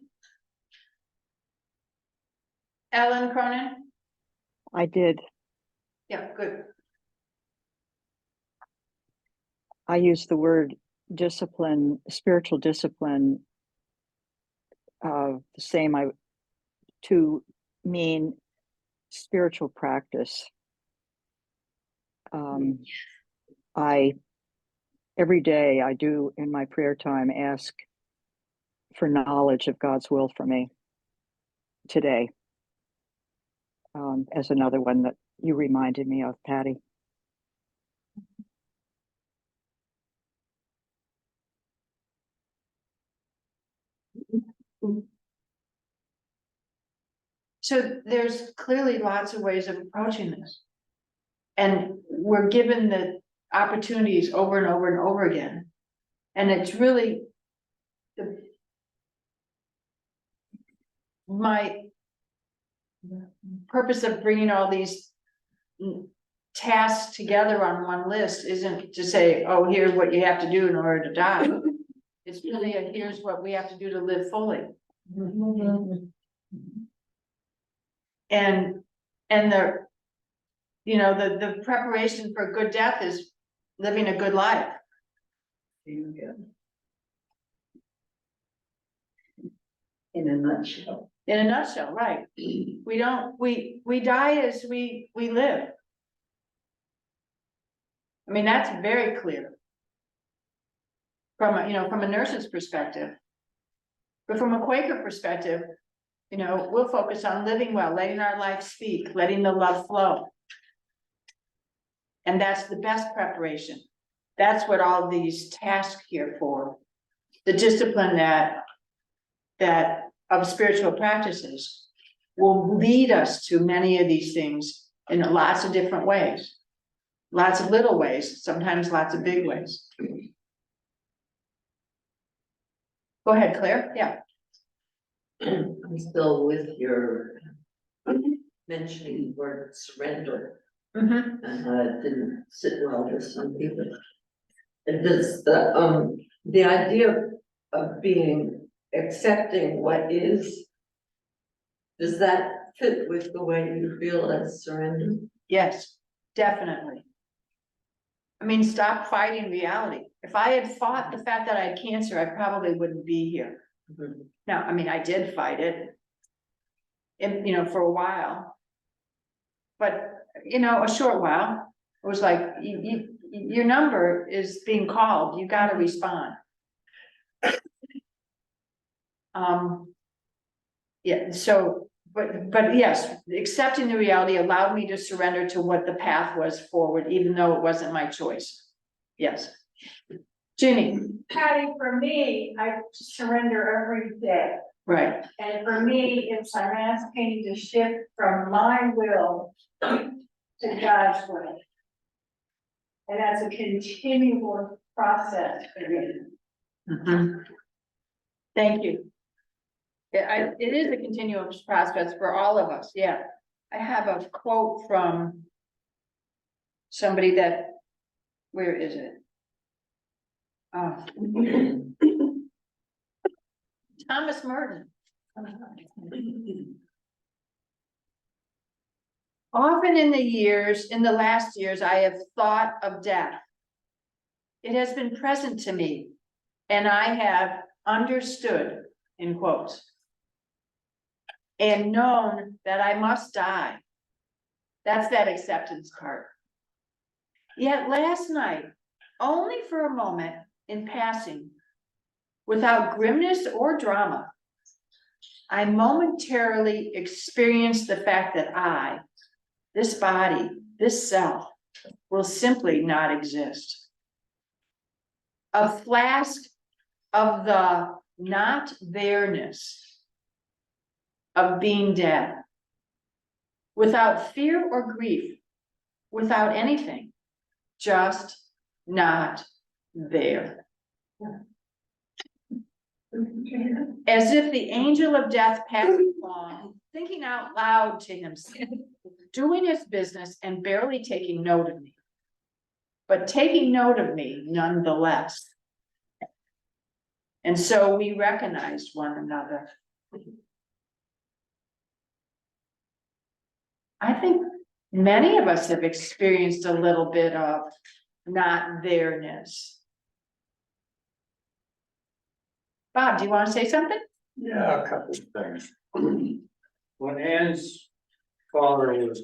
Ellen Cronin? I did. Yeah, good. I use the word discipline, spiritual discipline, the same to mean spiritual practice. Every day I do in my prayer time ask for knowledge of God's will for me today. As another one that you reminded me of, Patty. So there's clearly lots of ways of approaching this. And we're given the opportunities over and over and over again. And it's really my purpose of bringing all these tasks together on one list isn't to say, oh, here's what you have to do in order to die. It's really a, here's what we have to do to live fully. And the, you know, the preparation for a good death is living a good life. In a nutshell. In a nutshell, right? We don't, we die as we live. I mean, that's very clear. From a, you know, from a nurse's perspective. But from a Quaker perspective, you know, we'll focus on living well, letting our life speak, letting the love flow. And that's the best preparation. That's what all these tasks here for. The discipline that of spiritual practices will lead us to many of these things in lots of different ways. Lots of little ways, sometimes lots of big ways. Go ahead, Claire. Yeah. I'm still with your mentioning the word surrender, Mm-hmm. and it didn't sit well with some people. And does the idea of being accepting what is, does that fit with the way you feel as surrender? Yes, definitely. I mean, stop fighting reality. If I had fought the fact that I had cancer, I probably wouldn't be here. Mhm. Now, I mean, I did fight it. And, you know, for a while. But, you know, a short while, it was like, your number is being called, you gotta respond. Yeah, so, but yes, accepting the reality allowed me to surrender to what the path was forward, even though it wasn't my choice. Yes. Ginny, Patty, for me, I surrender every day. right, And for me, it's I'm asking to shift from my will to God's will. And that's a continual process for me. mhm. Thank you. Yeah, it is a continuous process for all of us, yeah. I have a quote from somebody that, where is it? Oh. Thomas Merton. Often in the last years, I have thought of death. It has been present to me, and I have understood, in quotes, and known that I must die. That's that acceptance part. Yet last night, only for a moment in passing, without grimness or drama, I momentarily experienced the fact that I, this body, this self, will simply not exist. A flask of the not there-ness of being dead, without fear or grief, without anything, just not there. As if the angel of death passed along, thinking out loud to himself, doing his business and barely taking note of me, but taking note of me nonetheless. And so we recognized one another. I think many of us have experienced a little bit of not there-ness. Bob, do you want to say something? Yeah, a couple of things. When Ann's father was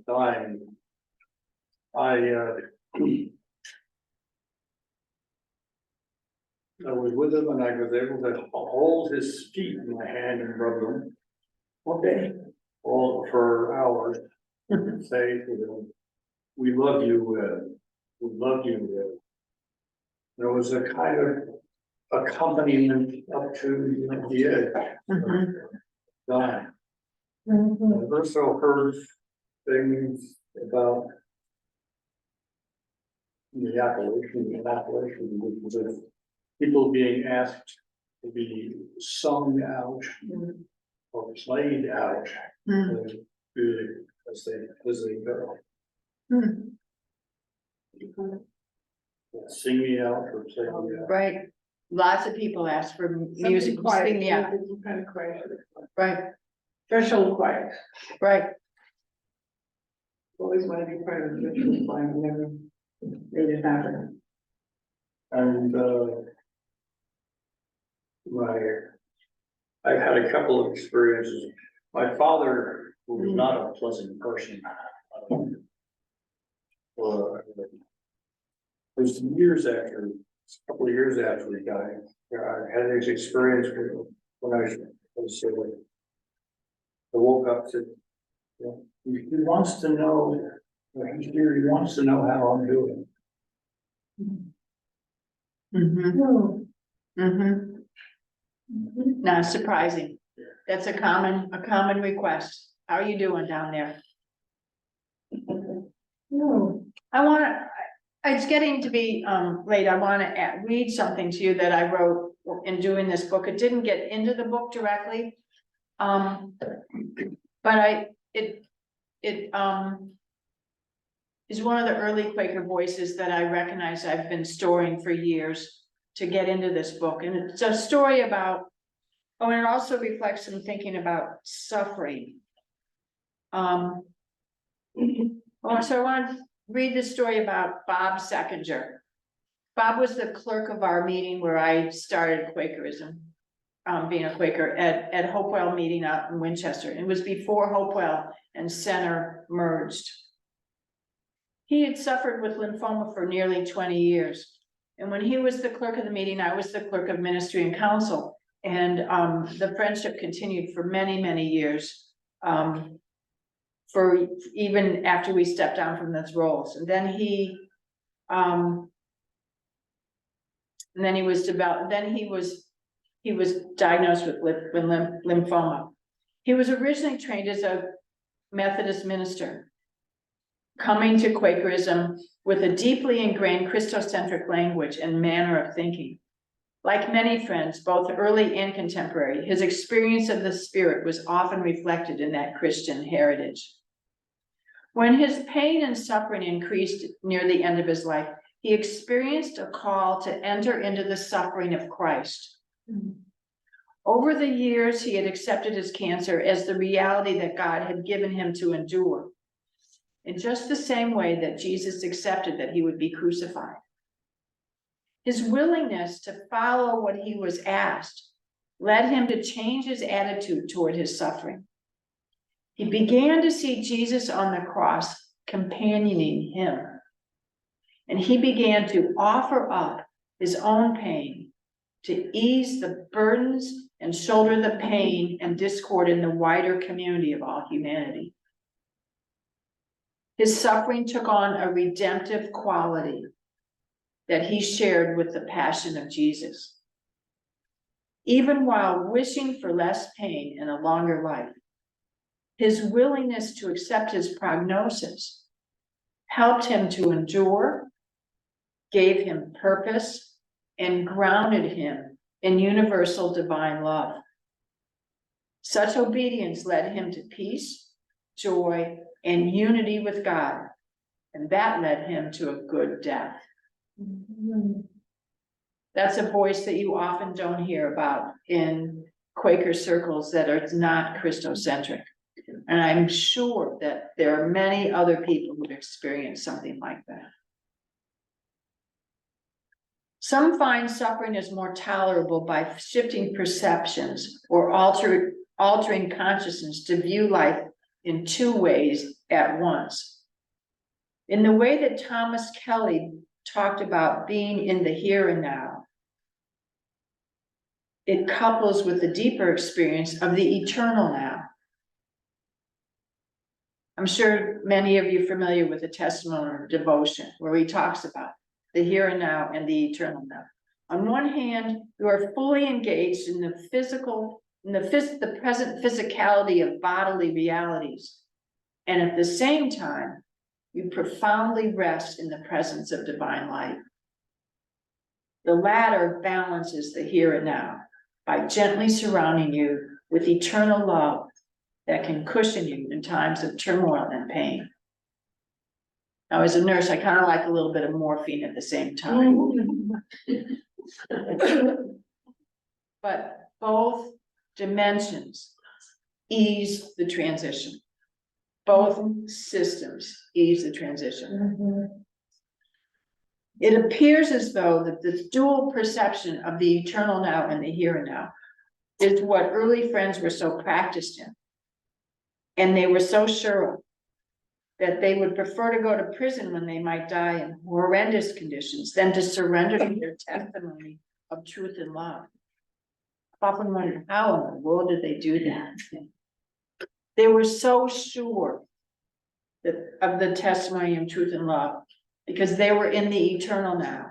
dying, I was with him and I was able to hold his feet in my hand and rub them. Okay. All for hours. And say to them, we love you, we love you. There was a kind of accompaniment up to the edge. Dying. I've also heard things about the Appalachian, which is people being asked to be sung out or played out as they go. Sing me out or play me out. Right. Lots of people ask for music, Something quiet, sing me out. some kind of quiet. Right, Threshold quiet. right. Always want to be part of the threshold quiet, never made it happen. And I've had a couple of experiences. My father, who was not a pleasant person, it was years after, a couple of years after he died. I had this experience when I woke up to, he wants to know, he's here, he wants to know how I'm doing. Not surprising. That's a common request. How are you doing down there? It's getting to be late. I want to read something to you that I wrote in doing this book. It didn't get into the book directly. But it is one of the early Quaker Voices that I recognize I've been storing for years to get into this book. And it's a story about, and it also reflects some thinking about suffering. So I want to read the story about Bob Seckinger. Bob was the clerk of our meeting where I started Quakerism, being a Quaker at Hopewell meeting out in Winchester. It was before Hopewell and Center merged. He had suffered with lymphoma for nearly 20 years. And when he was the clerk of the meeting, I was the clerk of ministry and council. And the friendship continued for many, many years. For even after we stepped down from those roles. And then he was diagnosed with lymphoma. He was originally trained as a Methodist minister, coming to Quakerism with a deeply ingrained Christocentric language and manner of thinking. Like many friends, both early and contemporary, his experience of the Spirit was often reflected in that Christian heritage. When his pain and suffering increased near the end of his life, he experienced a call to enter into the suffering of Christ. Over the years, he had accepted his cancer as the reality that God had given him to endure, in just the same way that Jesus accepted that he would be crucified. His willingness to follow what he was asked led him to change his attitude toward his suffering. He began to see Jesus on the cross companioning him. And he began to offer up his own pain to ease the burdens and shoulder the pain and discord in the wider community of all humanity. His suffering took on a redemptive quality that he shared with the passion of Jesus. Even while wishing for less pain and a longer life, his willingness to accept his prognosis helped him to endure, gave him purpose, and grounded him in universal divine love. Such obedience led him to peace, joy, and unity with God, and that led him to a good death. That's a voice that you often don't hear about in Quaker circles that are not Christocentric. And I'm sure that there are many other people who've experienced something like that. Some find suffering is more tolerable by shifting perceptions or altering consciousness to view life in two ways at once. In the way that Thomas Kelly talked about being in the here and now, it couples with the deeper experience of the eternal now. I'm sure many of you are familiar with the testimony of devotion, where he talks about the here and now and the eternal now. On one hand, you are fully engaged in the present physicality of bodily realities. And at the same time, you profoundly rest in the presence of divine light. The latter balances the here and now by gently surrounding you with eternal love that can cushion you in times of turmoil and pain. Now, as a nurse, I kind of like a little bit of morphine at the same time. But both dimensions ease the transition. Both systems ease the transition. It appears as though that the dual perception of the eternal now and the here and now is what early friends were so practiced in. And they were so sure of that they would prefer to go to prison when they might die in horrendous conditions than to surrender to their testimony of truth and love. I've often wondered, how in the world did they do that? They were so sure that of the testimony of truth and love because they were in the eternal now.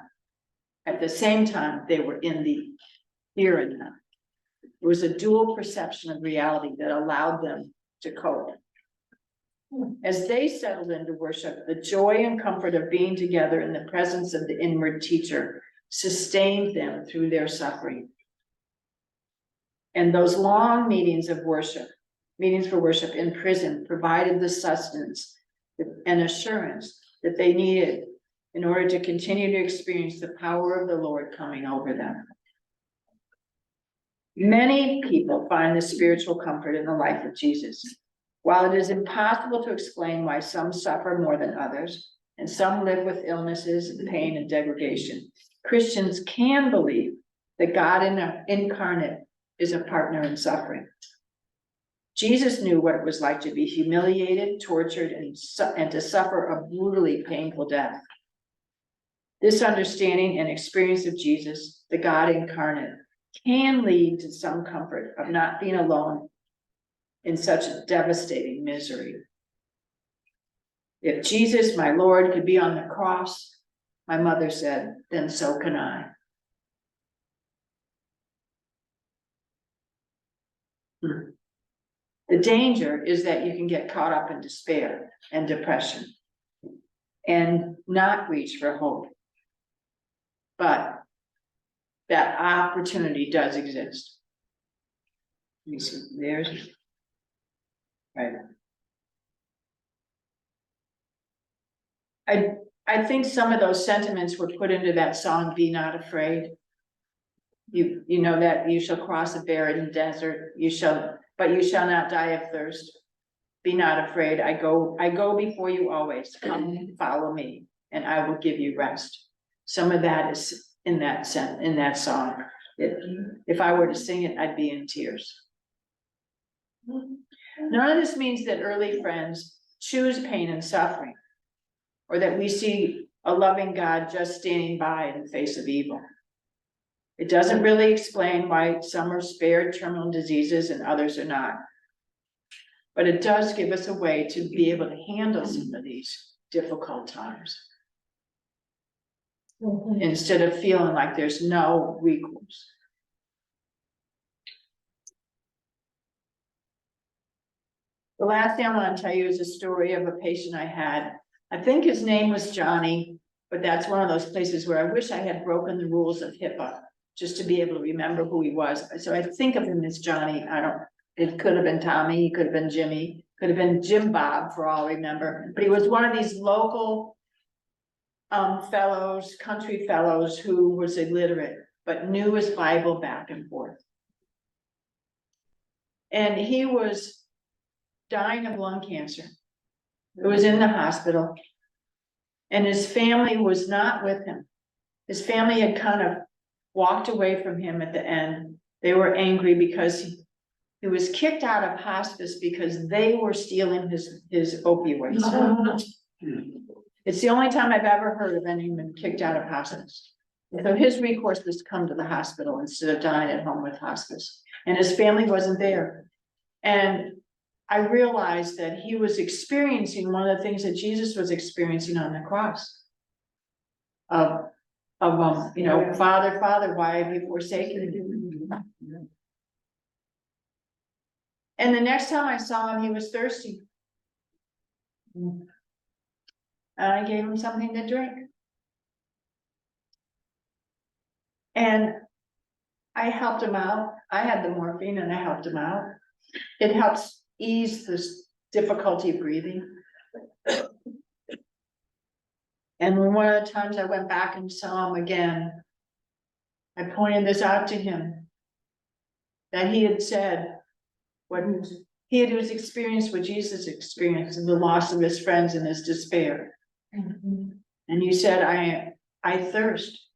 At the same time, they were in the here and now. It was a dual perception of reality that allowed them to cope. As they settled into worship, the joy and comfort of being together in the presence of the inward teacher sustained them through their suffering. And those long meetings for worship in prison provided the sustenance and assurance that they needed in order to continue to experience the power of the Lord coming over them. Many people find the spiritual comfort in the life of Jesus. While it is impossible to explain why some suffer more than others, and some live with illnesses, pain, and degradation, Christians can believe that God incarnate is a partner in suffering. Jesus knew what it was like to be humiliated, tortured, and to suffer a brutally painful death. This understanding and experience of Jesus, the God incarnate, can lead to some comfort of not being alone in such a devastating misery. If Jesus, my Lord, could be on the cross, my mother said, then so can I. The danger is that you can get caught up in despair and depression and not reach for hope. But that opportunity does exist. Let me see, there's, right. I think some of those sentiments were put into that song, Be Not Afraid. You know that you shall cross a barren desert, but you shall not die of thirst. Be not afraid. I go before you always. Come, follow me, and I will give you rest. Some of that is in that song. If I were to sing it, I'd be in tears. None of this means that early friends choose pain and suffering, or that we see a loving God just standing by in the face of evil. It doesn't really explain why some are spared terminal diseases and others are not. But it does give us a way to be able to handle some of these difficult times, instead of feeling like there's no recourse. The last thing I want to tell you is a story of a patient I had. I think his name was Johnny, but that's one of those places where I wish I had broken the rules of HIPAA, just to be able to remember who he was. So I think of him as Johnny. It could have been Tommy, he could have been Jimmy, could have been Jim Bob for all I remember, but he was one of these local fellows, country fellows who was illiterate, but knew his Bible back and forth. And he was dying of lung cancer. It was in the hospital. And his family was not with him. His family had kind of walked away from him at the end. They were angry because he was kicked out of hospice because they were stealing his opioids. It's the only time I've ever heard of anyone kicked out of hospice. So his recourse was to come to the hospital instead of dying at home with hospice. And his family wasn't there. And I realized that he was experiencing one of the things that Jesus was experiencing on the cross. Father, Father, why have you forsaken me? And the next time I saw him, he was thirsty. And I gave him something to drink. And I helped him out. I had the morphine and I helped him out. It helps ease this difficulty of breathing. And when one of the times I went back and saw him again, I pointed this out to him, that he had said what he had experienced, what Jesus experienced, and the loss of his friends and his despair. And you said, I thirst.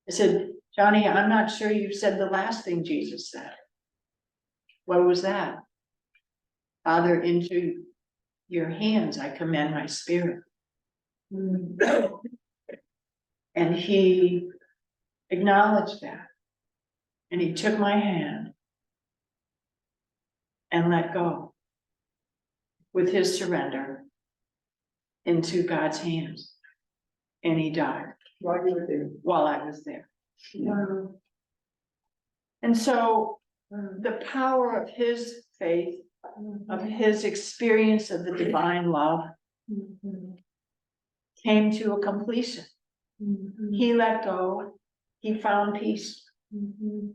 I said, Johnny, I'm not sure you said the last thing Jesus said. What was that? Father, into your hands I commend my spirit. And he acknowledged that. And he took my hand and let go with his surrender into God's hands. And he died While you were there. while I was there. And so the power of his faith, of his experience of the divine love, came to a completion. He let go, he found peace. You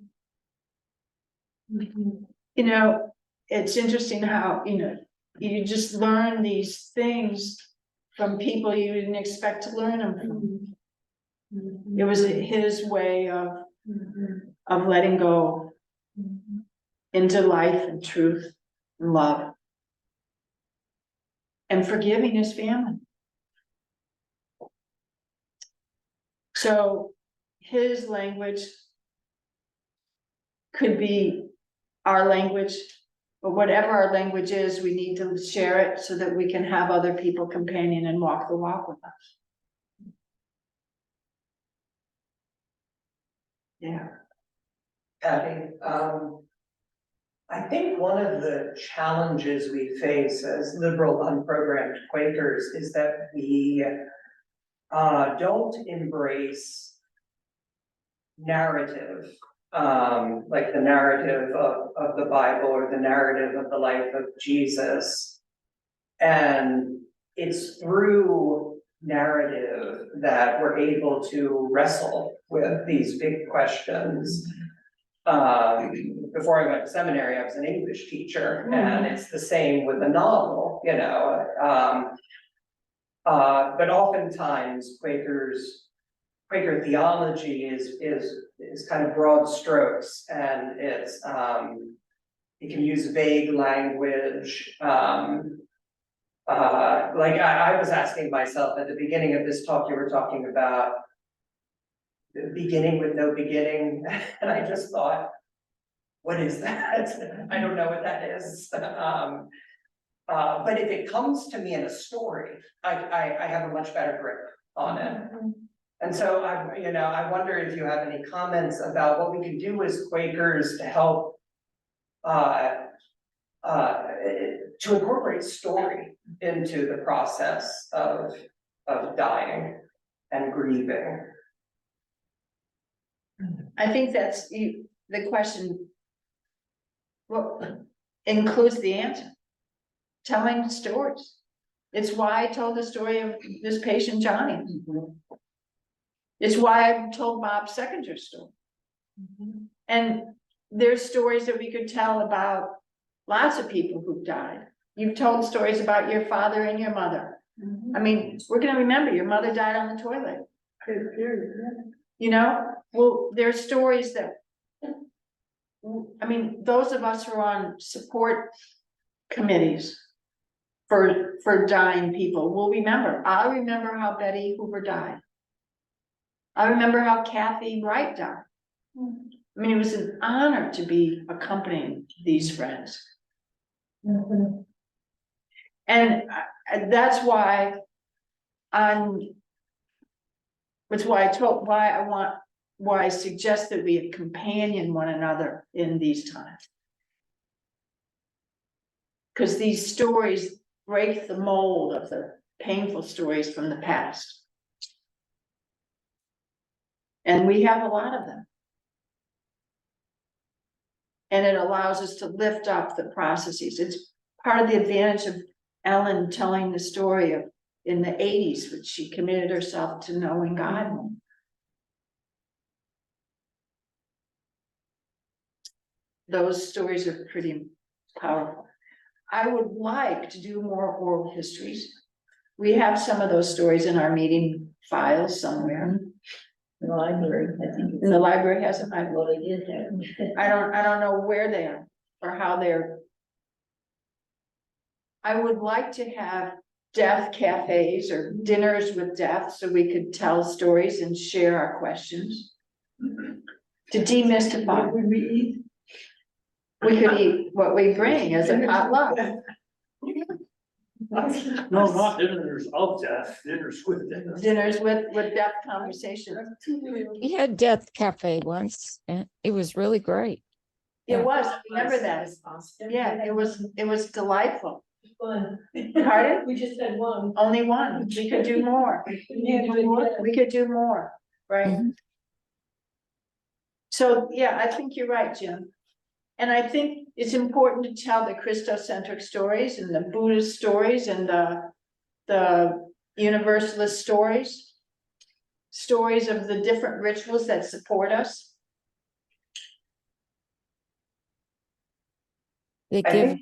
know, it's interesting how, you just learn these things from people you didn't expect to learn them from. It was his way of letting go into life and truth and love and forgiving his family. So his language could be our language, but whatever our language is, we need to share it so that we can have other people companion and walk the walk with us. Yeah. Patty, I think one of the challenges we face as liberal unprogrammed Quakers is that we don't embrace narrative, like the narrative of the Bible or the narrative of the life of Jesus. And it's through narrative that we're able to wrestle with these big questions. Before I went to seminary, I was an English teacher, and it's the same with a novel, but oftentimes Quaker theology is kind of broad strokes, and it's it can use vague language. Like I was asking myself at the beginning of this talk, you were talking about the beginning with no beginning, and I just thought, what is that? I don't know what that is. But if it comes to me in a story, I have a much better grip on it. And so I wonder if you have any comments about what we can do as Quakers to help to incorporate story into the process of dying and grieving. I think that's the question. Well, includes the answer. Telling stories. It's why I told the story of this patient Johnny. It's why I told Bob Seckinger's story. And there's stories that we could tell about lots of people who've died. You've told stories about your father and your mother. I mean, we're gonna remember your mother died on the toilet. You know, well, there's stories that, I mean, those of us who are on support committees for dying people will remember. I remember how Betty Hoover died. I remember how Kathy Wright died. I mean, it was an honor to be accompanying these friends. And that's why why I suggest that we companion one another in these times. Because these stories break the mold of the painful stories from the past. And we have a lot of them. And it allows us to lift up the processes. It's part of the advantage of Ellen telling the story of in the 80s, which she committed herself to knowing God more. Those stories are pretty powerful. I would like to do more oral histories. We have some of those stories in our meeting files somewhere. The library, I think. And the library has them. Well, they did have. I don't know where they are or how they're. I would like to have death cafes or dinners with death so we could tell stories and share our questions. To demystify. What would we eat? We could eat what we bring as a potluck. No, not dinners of death, dinners with death. Dinners with death conversations. We had Death Cafe once, and it was really great. It was, remember that? Yeah, it was delightful. Pardon? We just had one. Only one. We could do more. We could do more, right? Mhm. So, yeah, I think you're right, Jim. And I think it's important to tell the Christocentric stories and the Buddhist stories and the Universalist stories. Stories of the different rituals that support us. They I give think-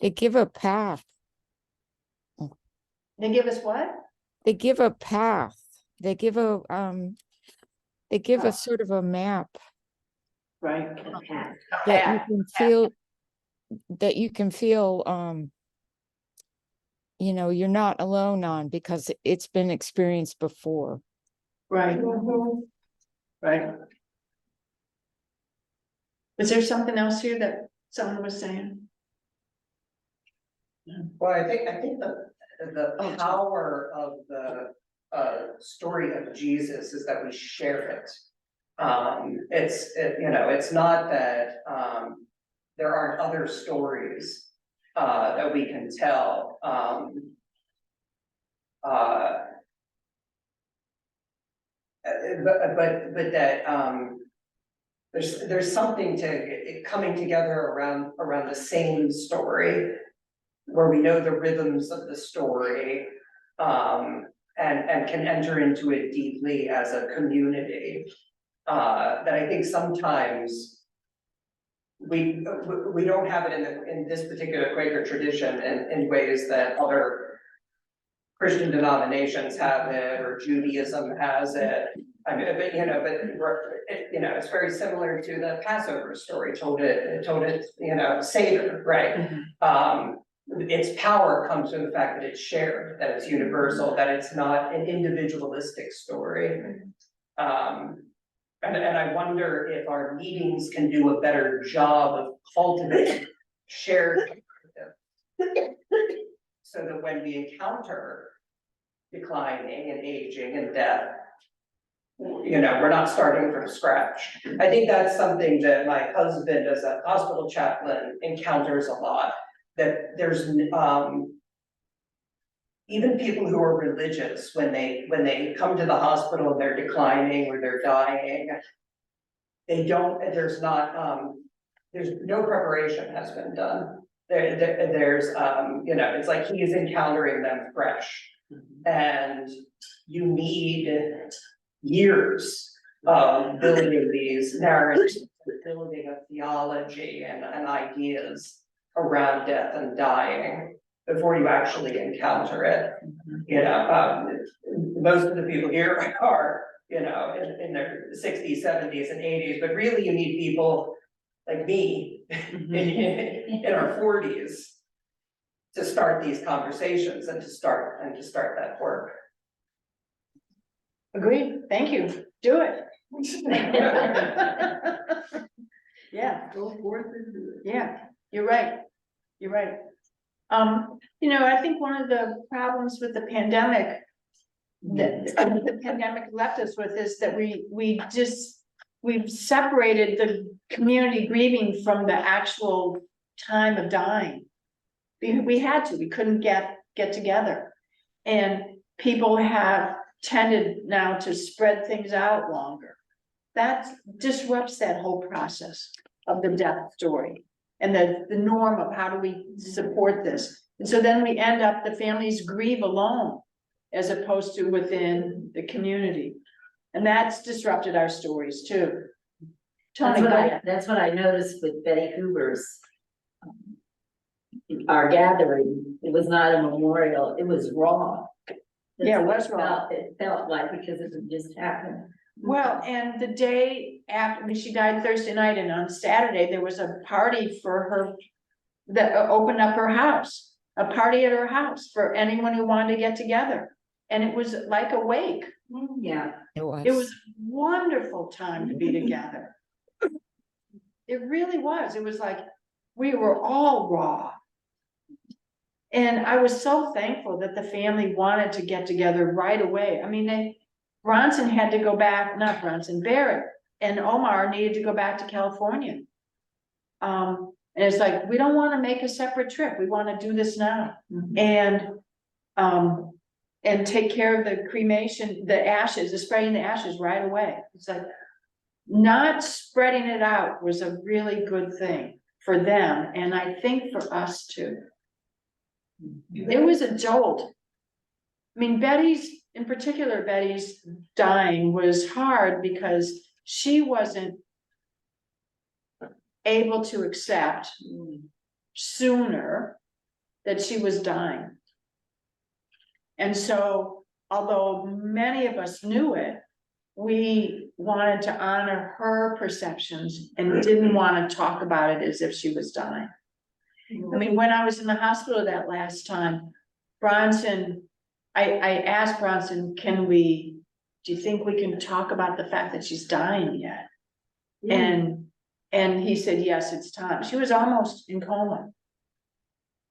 they give a path. They give us what? They give a path. They give a sort of a map Right. that you can feel you're not alone on because it's been experienced before. Right. Right. Is there something else here that someone was saying? Well, I think the power of the story of Jesus is that we share it. It's not that there aren't other stories that we can tell. But that there's something to coming together around the same story, where we know the rhythms of the story, and can enter into it deeply as a community. That I think sometimes we don't have it in this particular Quaker tradition in ways that other Christian denominations have it, or Judaism has it. I mean, it's very similar to the Passover story told it, Seder, right? Its power comes from the fact that it's shared, that it's universal, that it's not an individualistic story. And I wonder if our meetings can do a better job of cultivating shared narrative. So that when we encounter declining and aging and death, you know, we're not starting from scratch. I think that's something that my husband, as a hospital chaplain, encounters a lot, that there's, even people who are religious, when they come to the hospital and they're declining or they're dying, there's no preparation has been done. There's, you know, it's like he is encountering them fresh. And you need years of building these narratives, building a theology and ideas around death and dying before you actually encounter it. You know, most of the people here are, you know, in their 60s, 70s, and 80s, but really you need people like me in our 40s to start these conversations and to start that work. Agreed, thank you, do it. Yeah, Go forth and do it. yeah, you're right, you're right. You know, I think one of the problems with the pandemic that the pandemic left us with is that we've separated the community grieving from the actual time of dying. We had to, we couldn't get together. And people have tended now to spread things out longer. That disrupts that whole process of the death story and the norm of how do we support this. And so then we end up, the families grieve alone as opposed to within the community. And that's disrupted our stories too. Tony, go ahead. That's what I noticed with Betty Hoover's. Our gathering, it was not a memorial, it was raw. Yeah, it That's was what raw. It felt like because it had just happened. Well, and the day after, I mean, she died Thursday night, and on Saturday, there was a party for her that opened up her house, a party at her house for anyone who wanted to get together. And it was like a wake. Yeah. It was a wonderful time to be together. It really was. It was like, we were all raw. And I was so thankful that the family wanted to get together right away. I mean, Bronson had to go back, not Bronson, Barrett and Omar needed to go back to California. And it's like, we don't want to make a separate trip. We want to do this now. And take care of the cremation, the ashes, the spreading the ashes right away. It's like, not spreading it out was a really good thing for them. And I think for us too. It was a jolt. I mean, in particular, Betty's dying was hard because she wasn't able to accept sooner that she was dying. And so, although many of us knew it, we wanted to honor her perceptions and didn't want to talk about it as if she was dying. I mean, when I was in the hospital that last time, Bronson, I asked Bronson, do you think we can talk about the fact that she's dying yet? And he said, yes, it's time. She was almost in coma.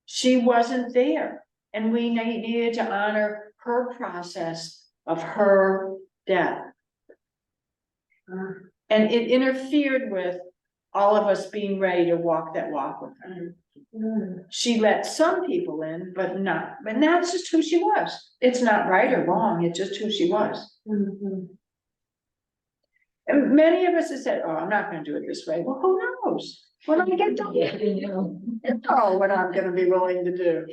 She wasn't there. And we needed to honor her process of her death. And it interfered with all of us being ready to walk that walk with her. She let some people in, but not, and that's just who she was. It's not right or wrong, it's just who she was. And many of us have said, oh, I'm not gonna do it this way. Well, who knows? When I get done, oh, what I'm gonna be willing to do.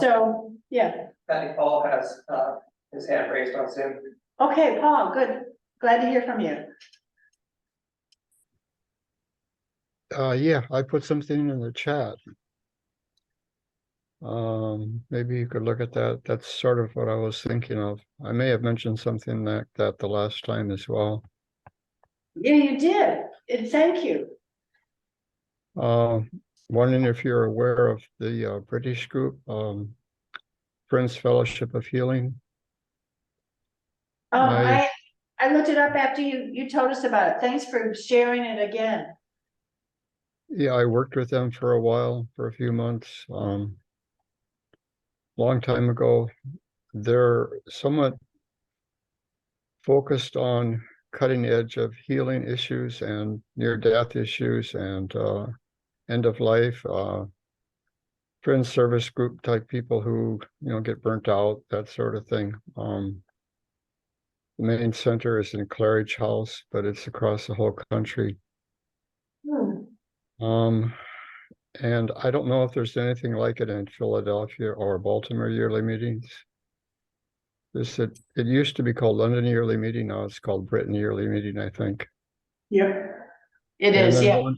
So, yeah, Patty Paul has his hand raised on Zoom. okay, Paul, good, glad to hear from you. Yeah, I put something in the chat. Maybe you could look at that. That's sort of what I was thinking of. I may have mentioned something like that the last time as well. Yeah, you did, and thank you. Wondering if you're aware of the British group, Friends Fellowship of Healing. I I looked it up after you told us about it. Thanks for sharing it again. Yeah, I worked with them for a while, for a few months, long time ago. They're somewhat focused on cutting edge of healing issues and near-death issues and end of life, friend service group type people who, get burnt out, that sort of thing. The main center is in Claridge House, but it's across the whole country. Um, and I don't know if there's anything like it in Philadelphia or Baltimore yearly meetings. It used to be called London Yearly Meeting, now it's called Britain Yearly Meeting, I think. Yep. It And is, then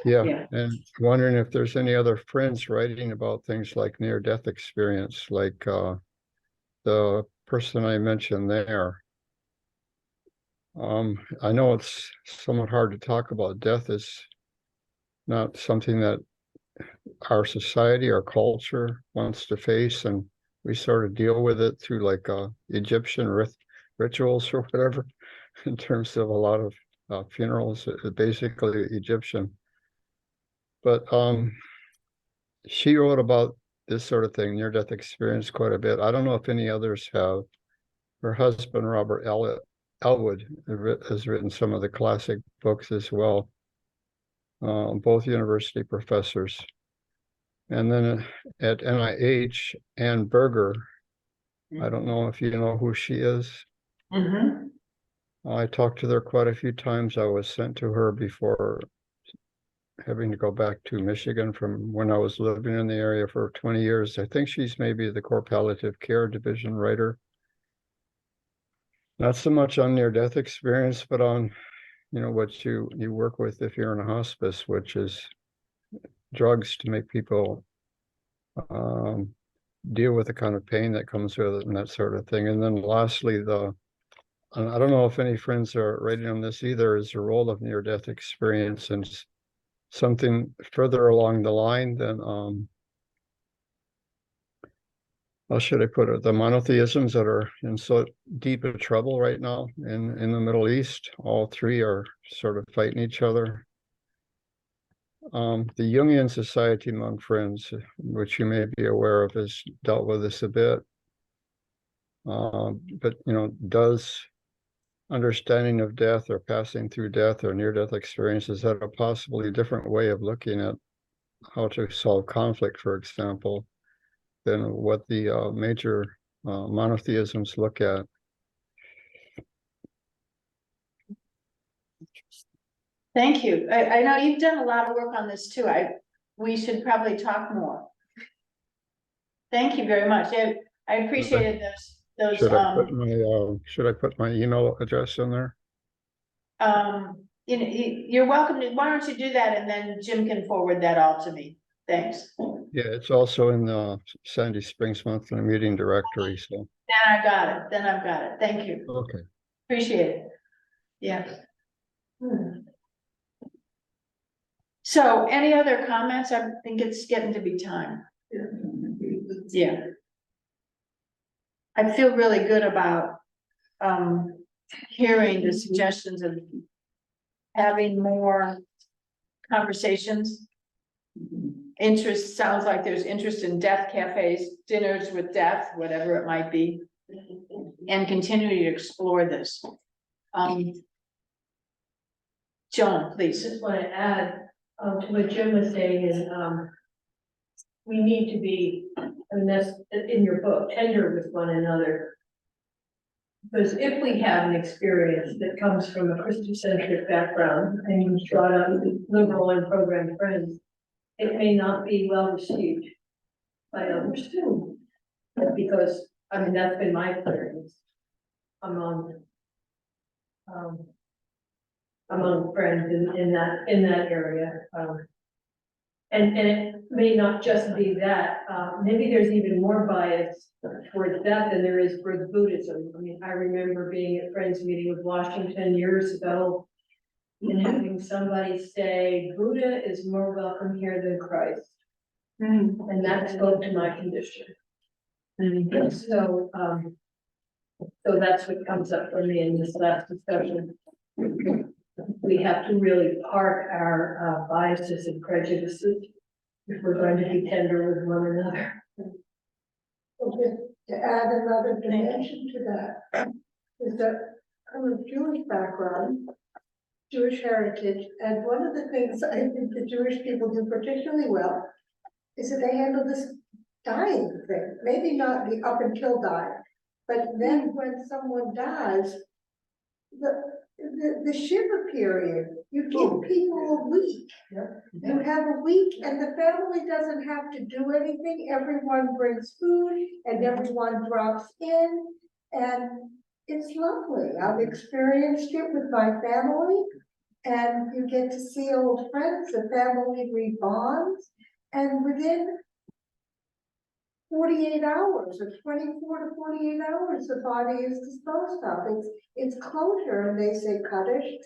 yeah. Yeah, and wondering if there's any other friends writing about things like near-death experience, like the person I mentioned there. I know it's somewhat hard to talk about. Death is not something that our society, our culture wants to face, and we sort of deal with it through like Egyptian rituals or whatever, in terms of a lot of funerals, basically Egyptian. But she wrote about this sort of thing, near-death experience, quite a bit. I don't know if any others have. Her husband, Robert Elwood, has written some of the classic books as well, both university professors. And then at NIH, Ann Berger, I don't know if you know who she is. Mm-hmm. I talked to her quite a few times. I was sent to her before having to go back to Michigan from when I was living in the area for 20 years. I think she's maybe the core palliative care division writer. Not so much on near-death experience, but on, what you work with if you're in a hospice, which is drugs to make people deal with the kind of pain that comes with it and that sort of thing. And then lastly, I don't know if any friends are writing on this either, is the role of near-death experience and something further along the line than how should I put it? The monotheisms that are in so deep of trouble right now in the Middle East, all three are sort of fighting each other. The Jungian Society among Friends, which you may be aware of, has dealt with this a bit. But does understanding of death or passing through death or near-death experiences have a possibly different way of looking at how to solve conflict, for example, than what the major monotheisms look at? Thank you. I know you've done a lot of work on this too. We should probably talk more. Thank you very much. I appreciated those, Should I put my email address in there? you're welcome to, why don't you do that and then Jim can forward that all to me. Thanks. Yeah, it's also in the Sandy Springs Monthly Meeting Directory, so. Then I've got it. Thank you. Okay. Appreciate it. Yeah. So any other comments? I think it's getting to be time. Yeah. I feel really good about hearing the suggestions of having more conversations. Interest, sounds like there's interest in death cafes, dinners with death, whatever it might be, and continuing to explore this. Joan, please. Just want to add to what Jim was saying is, we need to be, and that's in your book, tender with one another. Because if we have an experience that comes from a Christocentric background and you brought up liberal and program friends, it may not be well received by others too. Because, that's been my experience among friends in that area. And it may not just be that, maybe there's even more bias towards that than there is towards Buddhism. I remember being at Friends Meeting with Washington years ago and having somebody say, Buddha is more welcome here than Christ. And that spoke to my condition. So, So that's what comes up for me in this last discussion. We have to really park our biases and prejudices if we're going to be tender with one another. Okay, to add another dimension to that, is that I'm of Jewish background, Jewish heritage, and one of the things I think the Jewish people do particularly well is that they handle this dying thing, maybe not the up until dying, but then when someone dies, the shiver period, you give people a week. You have a week and the family doesn't have to do anything. Everyone brings food and everyone drops in. And it's lovely. I've experienced it with my family. And you get to see old friends, the family rebonds. And within 48 hours or 24 to 48 hours, the body is disposed of. It's closure, and they say Kaddish,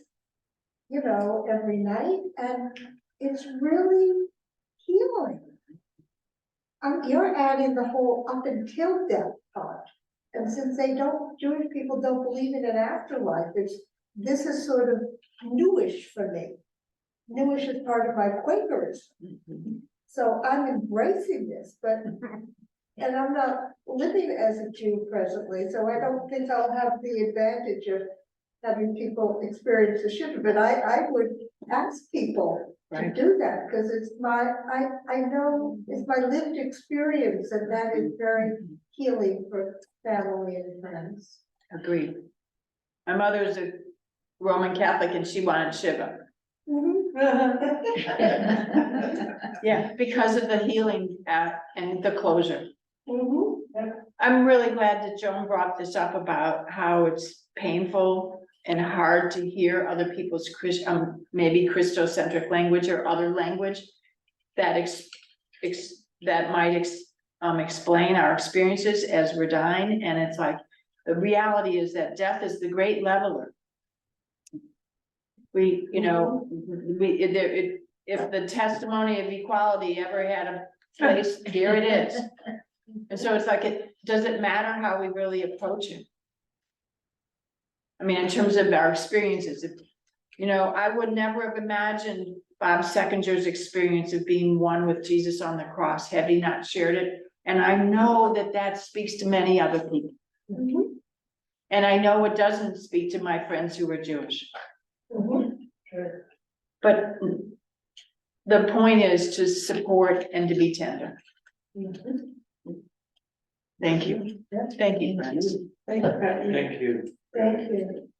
you know, every night, and it's really healing. You're adding the whole up until death part, and since Jewish people don't believe in an afterlife, this is sort of newish for me. Newish is part of my Quakerism, so I'm embracing this, and I'm not living as a Jew presently, so I don't think I'll have the advantage of having people experience the shiver, but I would ask people to do that, because it's I know it's my lived experience, and that is very healing for family and friends. Agreed. My mother's a Roman Catholic and she wanted Shiva. Yeah, because of the healing and the closure. I'm really glad that Joan brought this up about how it's painful and hard to hear other people's maybe Christocentric language or other language that might explain our experiences as we're dying. And it's like, the reality is that death is the great leveler. If the testimony of equality ever had a place, here it is. And so it's like, does it matter how we really approach it? I mean, in terms of our experiences, I would never have imagined Bob Seckinger's experience of being one with Jesus on the cross, had he not shared it. And I know that speaks to many other people. And I know it doesn't speak to my friends who are Jewish. But the point is to support and to be tender. Thank you. Thank you, friends. Thank you. Thank you.